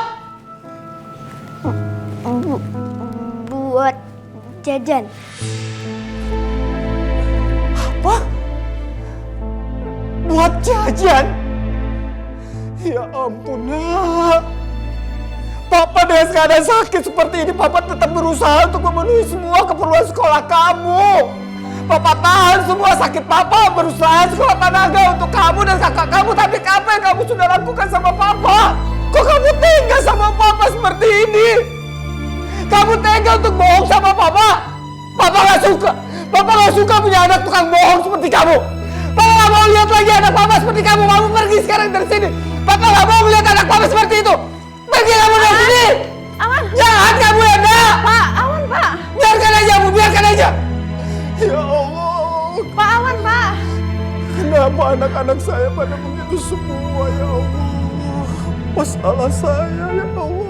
Buat jajan. Apa? Buat jajan? Ya ampun, Nak. Papa dengan keadaan sakit seperti ini, Papa tetap berusaha untuk memenuhi semua keperluan sekolah kamu. Papa tahan semua sakit Papa, berusaha sekolah tenaga untuk kamu dan kakak kamu. Tapi apa yang kamu sudah lakukan sama Papa? Kok kamu tega sama Papa seperti ini? Kamu tega untuk bohong sama Papa? Papa gak suka. Papa gak suka punya anak tukang bohong seperti kamu. Papa gak mau lihat lagi anak Papa seperti kamu. Kamu pergi sekarang dari sini. Papa gak mau melihat anak Papa seperti itu. Pergi kamu dari sini! Awan! Jahat kamu ya, Nak! Pak, Awan, Pak! Biarkan aja, Bu, biarkan aja! Ya Allah! Pak, Awan, Pak! Kenapa anak-anak saya pada begitu semua, ya Allah? Masalah saya, ya Allah.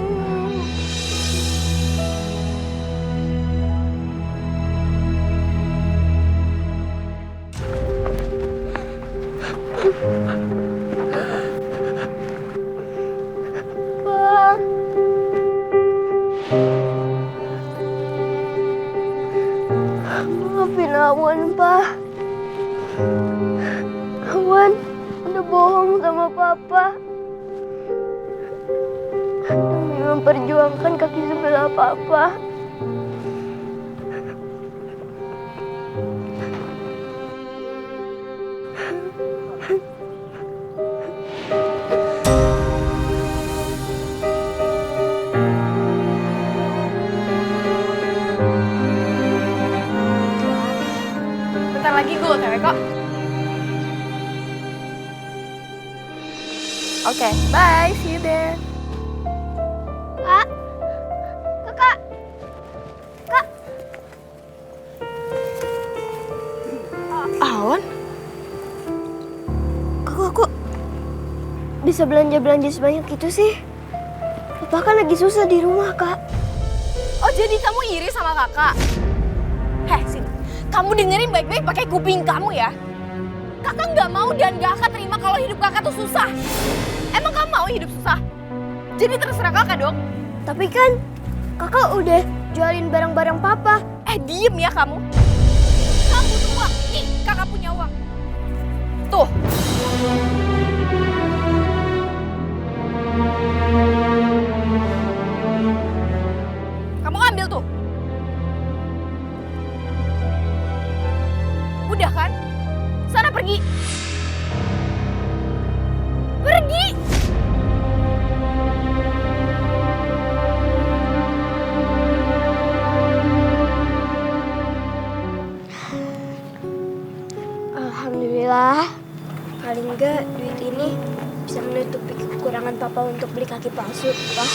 Maafin Awan, Pak. Awan udah bohong sama Papa demi memperjuangkan kaki sebelah Papa. Bentar lagi gue OTW kok. Oke, bye. See you there. Kak. Kakak. Kak. Awan? Kakak kok bisa belanja-belanja sebanyak itu sih? Papa kan lagi susah di rumah, Kak. Oh, jadi kamu iri sama kakak? Heh, sini. Kamu dengerin baik-baik pakai kuping kamu ya. Kakak nggak mau dan nggak akan terima kalau hidup kakak tuh susah. Emang kamu mau hidup susah? Jadi terserah kakak dong. Tapi kan kakak udah jualin barang-barang Papa. Diem ya kamu. Kamu butuh uang. Nih, kakak punya uang. Tuh. Kamu ambil tuh. Udah kan? Sana pergi. Pergi. Papa untuk beli kaki palsu, Pak.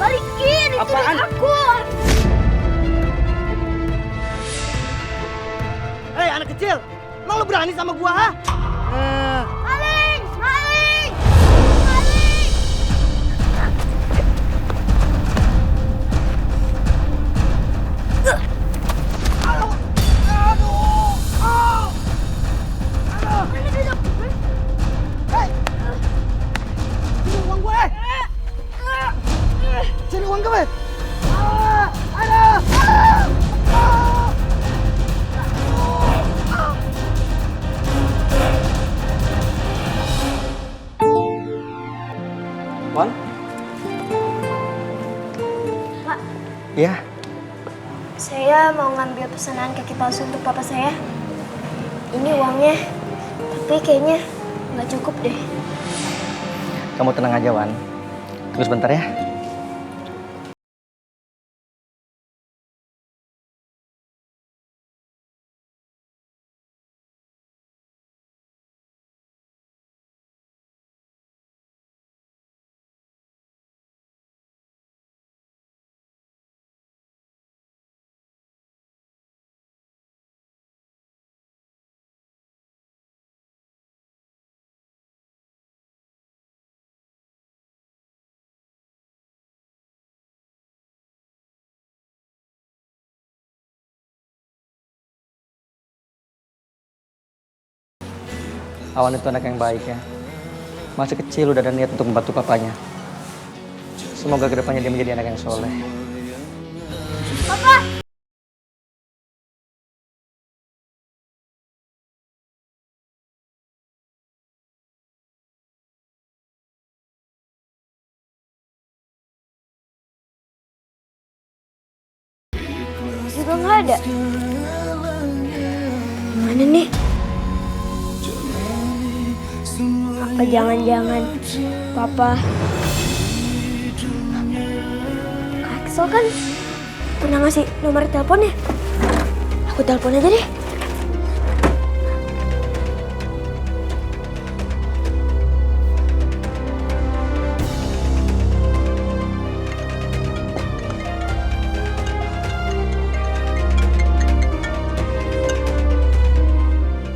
Balikin, itu aku. Hei anak kecil, emang lu berani sama gua, ha? Maling! Maling! Sini uang gue! Sini uang gue! Wan? Pak, Iya. saya mau ngambil pesanan kaki palsu untuk papa saya. Ini uangnya, tapi kayaknya nggak cukup deh. Kamu tenang aja, Wan. Tunggu sebentar ya. Awan itu anak yang baik ya. Masih kecil udah ada niat untuk membantu papanya. Semoga kedepannya dia menjadi anak yang soleh. Papa! Juga nggak ada. Mana nih? Apa jangan-jangan Papa Kak Axel kan pernah ngasih nomor teleponnya. Aku telepon aja deh.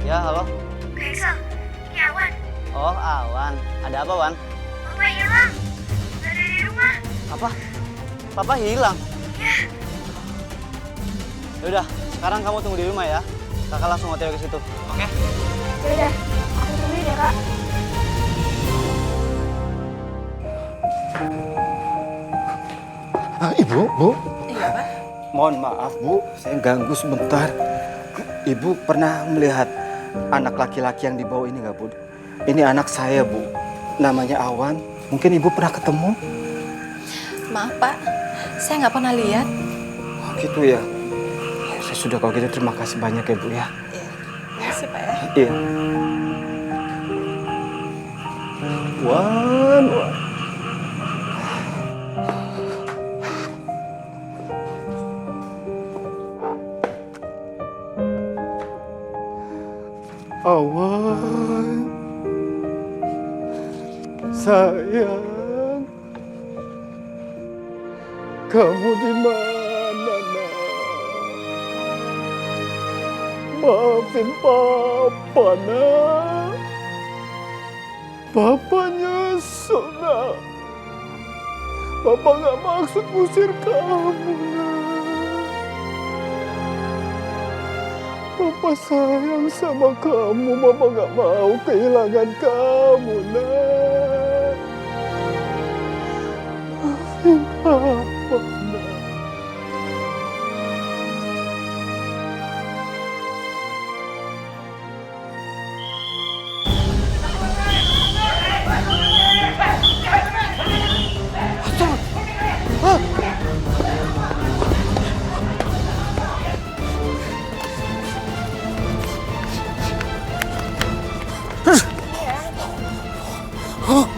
Ya, halo. Kak Axel, ini Awan. Oh, Awan. Ada apa, Wan? Papa hilang. Gak ada di rumah. Apa? Papa hilang? Ya. Yaudah, sekarang kamu tunggu di rumah ya. Kakak langsung OTW ke situ. Oke? Yaudah, aku tungguin ya Kak. Ibu, Bu. Iya, Pak. Mohon maaf, Bu. Saya ganggu sebentar. Ibu pernah melihat anak laki-laki yang dibawa ini nggak, Bu? Ini anak saya, Bu. Namanya Awan. Mungkin Ibu pernah ketemu? Maaf, Pak. Saya nggak pernah lihat. Oh, gitu ya. Ya, saya sudah kalau gitu terima kasih banyak ya, Bu ya. Makasih, Pak ya. Iya. Wan. Awan, sayang, kamu di mana, nak? Maafin Papa, nak. Papa nyesel, nak. Papa nggak maksud ngusir kamu, nak. Papa sayang sama kamu, Papa gak mau kehilangan kamu, nak. Maafin Papa, nak.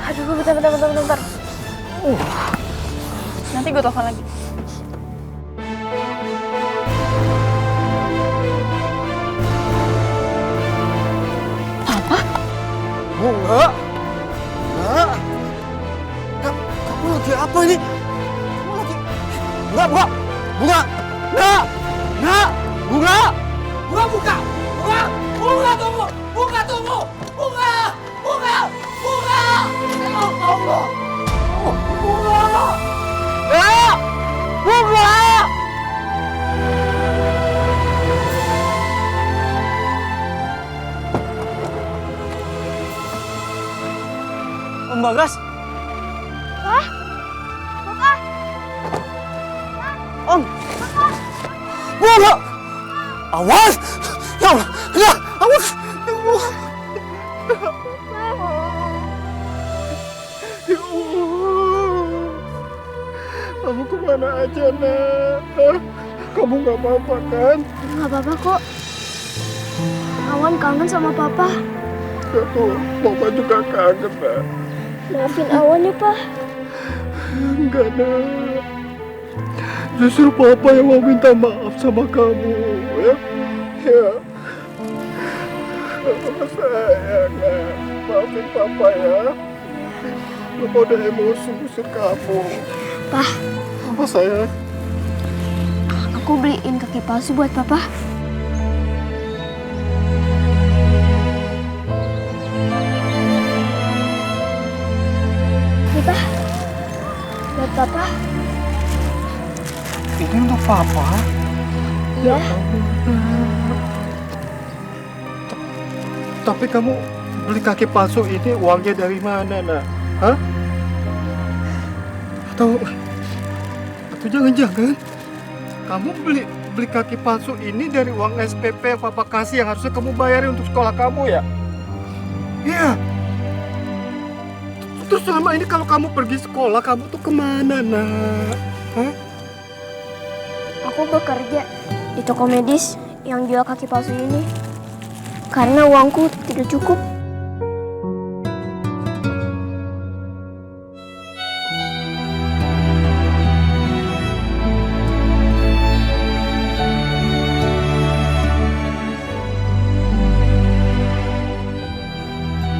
Aduh, bentar. Nanti gue telepon lagi. Bunga? Nak? Kamu lagi apa ini? Kamu lagi... Bunga! Bunga! Nak! Bunga! Bunga, buka! Bunga, tunggu! Bunga, tunggu! Bunga! Ya Allah! Bunga! Nak! Bunga! Om Bagas. Wah, Papa. Om. Bunga! Awas! Ya Allah! Ya! Awas! Ya Allah! Ya Allah! Kamu kemana aja, Nak? Kamu gak apa-apa kan? Nggak apa-apa kok. Awan kangen sama Papa. Ya tuh, Papa juga kangen, Nak. Maafin Awan ya, Pak. Enggak, Nak. Justru Papa yang mau minta maaf sama kamu, ya. Ya. Papa sayang, Nak. Maafin Papa ya. Papa udah emosi usir kamu. Pak. Papa sayang. Aku beliin kaki palsu buat Papa. Ini, Pak. Buat Papa. Ini untuk Papa? Ya. Tapi kamu beli kaki palsu ini uangnya dari mana, Nak? Hah? Atau jangan-jangan kamu beli kaki palsu ini dari uang SPP Papa kasih yang harusnya kamu bayarin untuk sekolah kamu ya? Iya. Terus selama ini kalau kamu pergi sekolah, kamu tuh kemana, Nak? Hah? Aku bekerja di toko medis yang jual kaki palsu ini. Karena uangku tidak cukup.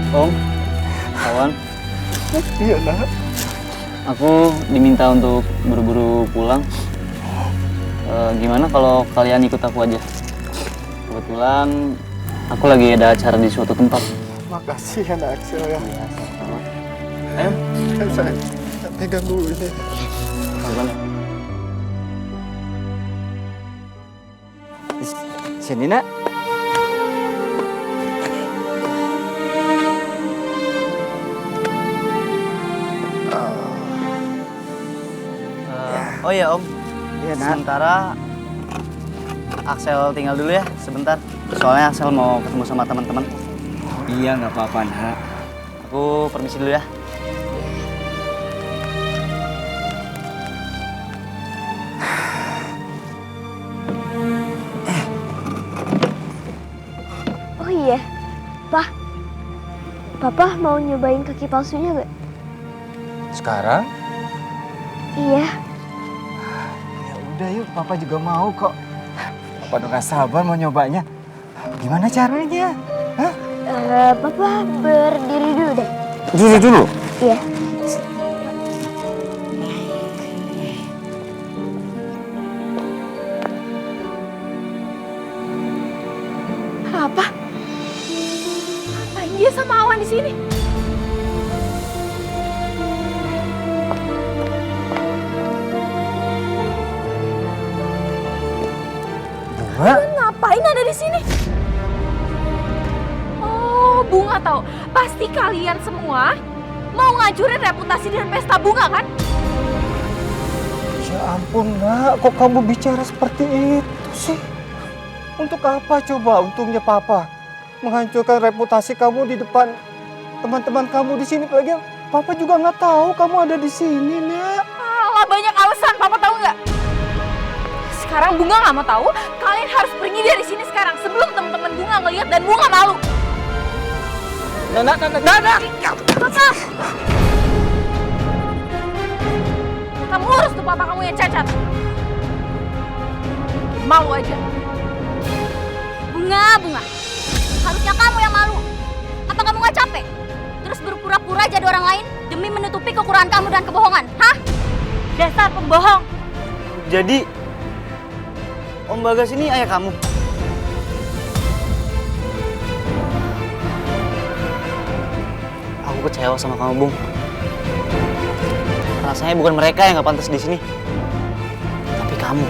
Om, Awan. Iya, Nak. Aku diminta untuk buru-buru pulang. Gimana kalau kalian ikut aku aja? Kebetulan aku lagi ada acara di suatu tempat. Makasih ya, Nak Axel ya. Ayo. Saya pegang dulu ini. Sini, Nak. Oh iya, Om. Iya, Nak. Sementara Axel tinggal dulu ya, sebentar. Soalnya Axel mau ketemu sama teman-teman. Iya, nggak apa-apa, Nak. Aku permisi dulu ya. Oh iya, Pak. Papa mau nyobain kaki palsunya nggak? Sekarang? Iya. Ya udah yuk, Papa juga mau kok. Papa udah gak sabar mau nyobanya. Gimana caranya? Hah? Papa berdiri dulu deh. Diri dulu? Iya. Apa? Ngapain dia sama Awan di sini? Bunga? Ngapain ada di sini? Oh, Bunga tahu. Pasti kalian semua mau ngancurin reputasi dan pesta Bunga kan? Ya ampun, Nak. Kok kamu bicara seperti itu sih? Untuk apa coba untungnya Papa menghancurkan reputasi kamu di depan teman-teman kamu di sini? Lagi Papa juga nggak tahu kamu ada di sini, Nak. Alah, banyak alasan. Papa tahu nggak? Sekarang Bunga nggak mau tahu. Kalian harus pergi dari sini sekarang sebelum teman-teman Bunga ngelihat dan Bunga malu. Nak. Papa! Kamu urus tuh papa kamu yang cacat. Malu aja. Bunga. Harusnya kamu yang malu. Apa kamu gak capek? terus berpura-pura jadi orang lain demi menutupi kekurangan kamu dan kebohongan? Hah? Dasar pembohong! Jadi, Om Bagas ini ayah kamu? Aku kecewa sama kamu, Bung. Rasanya bukan mereka yang gak pantas di sini, tapi kamu.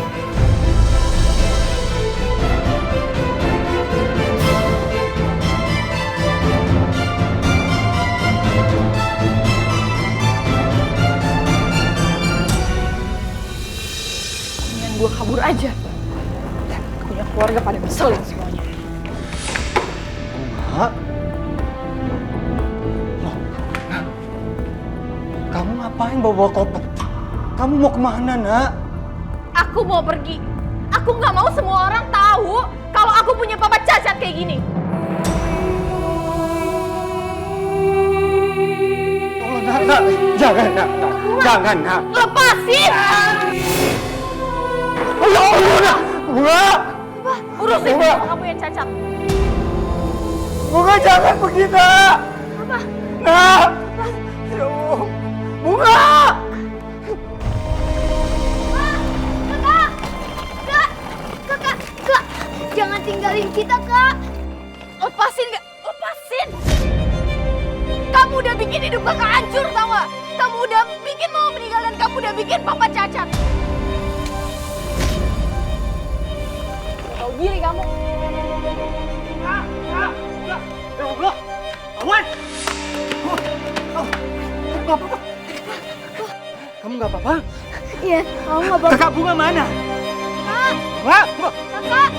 Mendingan gue kabur aja. Punya keluarga pada ngeselin semuanya. Nak? Kamu ngapain bawa koper? Kamu mau kemana, Nak? Aku mau pergi. Aku nggak mau semua orang tahu kalau aku punya papa cacat kayak gini. Oh, Nak. Jangan, Nak. Jangan, Nak. Lepasin! Ya Allah, Nak. Bunga! Urusin Bunga. kamu yang cacat. Bunga, jangan pergi, Nak. Apa? Nak. Ya Allah. Bunga! Kak, jangan tinggalin kita, Kak. Lepasin nggak? Lepasin! Kamu udah bikin hidup kakak hancur, tau gak? Kamu udah bikin mama meninggal dan kamu udah bikin papa cacat. Tahu diri kamu. Ya Allah. Awan! Kamu nggak apa-apa? Iya, kamu nggak apa-apa. Kakak Bunga mana? Kak, Bunga! Kakak.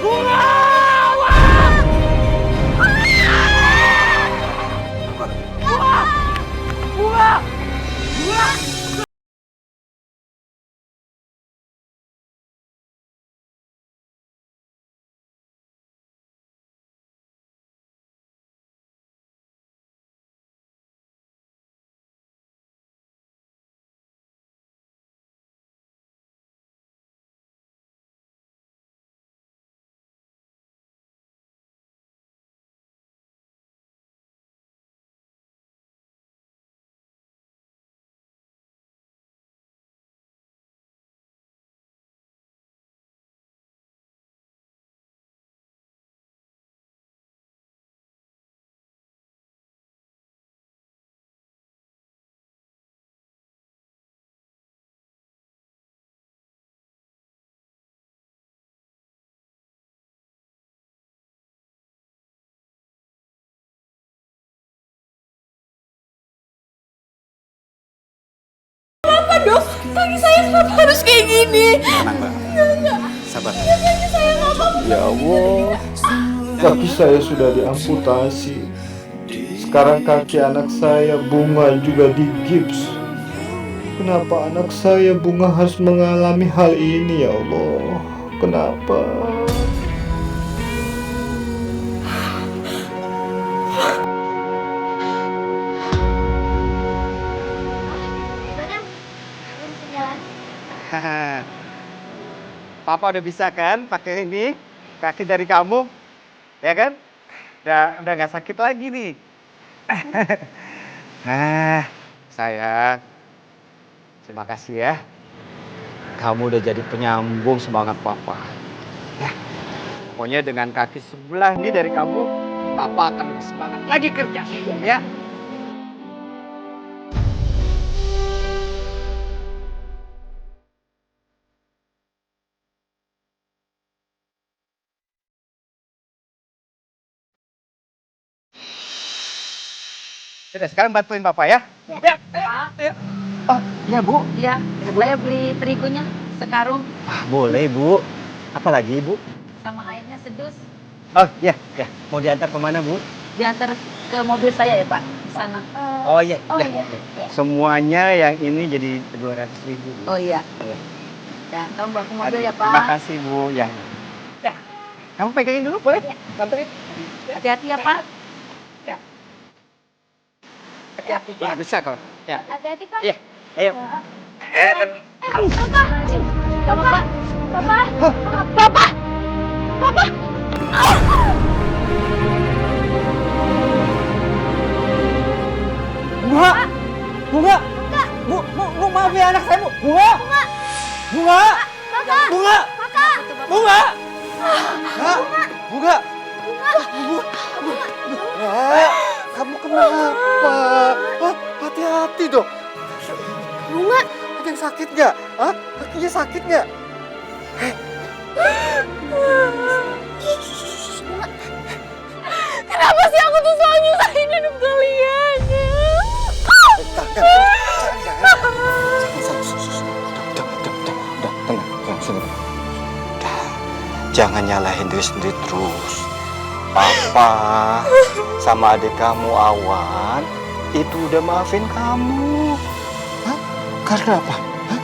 Bunga! Bunga! Bunga! Kenapa dok? Kaki saya kenapa harus kayak gini? Tenang, Mbak. Sabar. Kaki saya kenapa? Ya Allah, kaki saya sudah diamputasi. Sekarang kaki anak saya Bunga juga digips. Kenapa anak saya Bunga harus mengalami hal ini ya Allah? Kenapa? Papa udah bisa kan pakai ini kaki dari kamu, ya kan? Udah nggak sakit lagi nih. Sayang, terima kasih ya. Kamu udah jadi penyambung semangat Papa. Ya, pokoknya dengan kaki sebelah ini dari kamu, Papa akan lebih semangat lagi kerja, ya. Udah, sekarang bantuin Bapak ya. Ya. Oh, iya Bu. Ya, boleh beli terigunya sekarung Boleh Bu. Apa lagi Bu? sama airnya sedus. Oh iya, ya. Mau diantar kemana Bu? Diantar ke mobil saya ya Pak, di sana. Oh iya. Oh ya. iya. Semuanya yang ini jadi 200.000. Oh iya. Iya. Ya, kamu bawa ke mobil ya Pak. Terima kasih Bu. Ya. Ya. Kamu pegangin dulu boleh? Bantuin. Hati-hati ya Pak. Ya. Hati-hati. Ya, bisa kok. Ya. Hati-hati, Kak. Iya. Ayo. Papa. Papa. Papa. Papa. Bunga! Bunga! Kakak! Bunga! Kakak! Bunga! Hah? Bunga! Kamu kenapa? Hati-hati dong. Bunga! Ada yang sakit nggak? Hah? Kakinya sakit nggak? Kenapa sih aku tuh selalu nyusahin hidup kalian? Jangan nyalahin diri sendiri terus. Papa sama adik kamu Awan itu udah maafin kamu. Hah? Karena apa? Hah?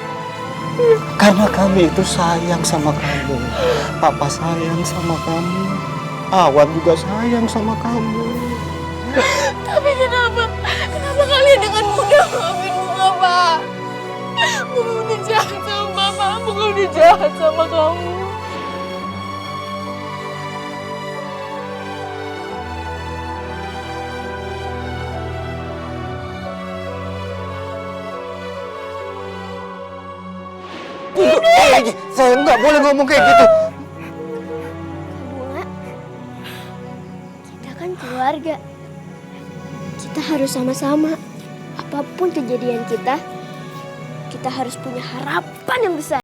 Karena kami itu sayang sama kamu. Papa sayang sama kamu. Awan juga sayang sama kamu. Tapi kenapa kalian dengan mudah maafin Bunga, Pak? Bunga udah jahat sama Papa, Bunga udah jahat sama kamu. Lagi, saya nggak boleh ngomong kayak gitu. Bunga, kita kan keluarga. Kita harus sama-sama. Apapun kejadian kita harus punya harapan yang besar.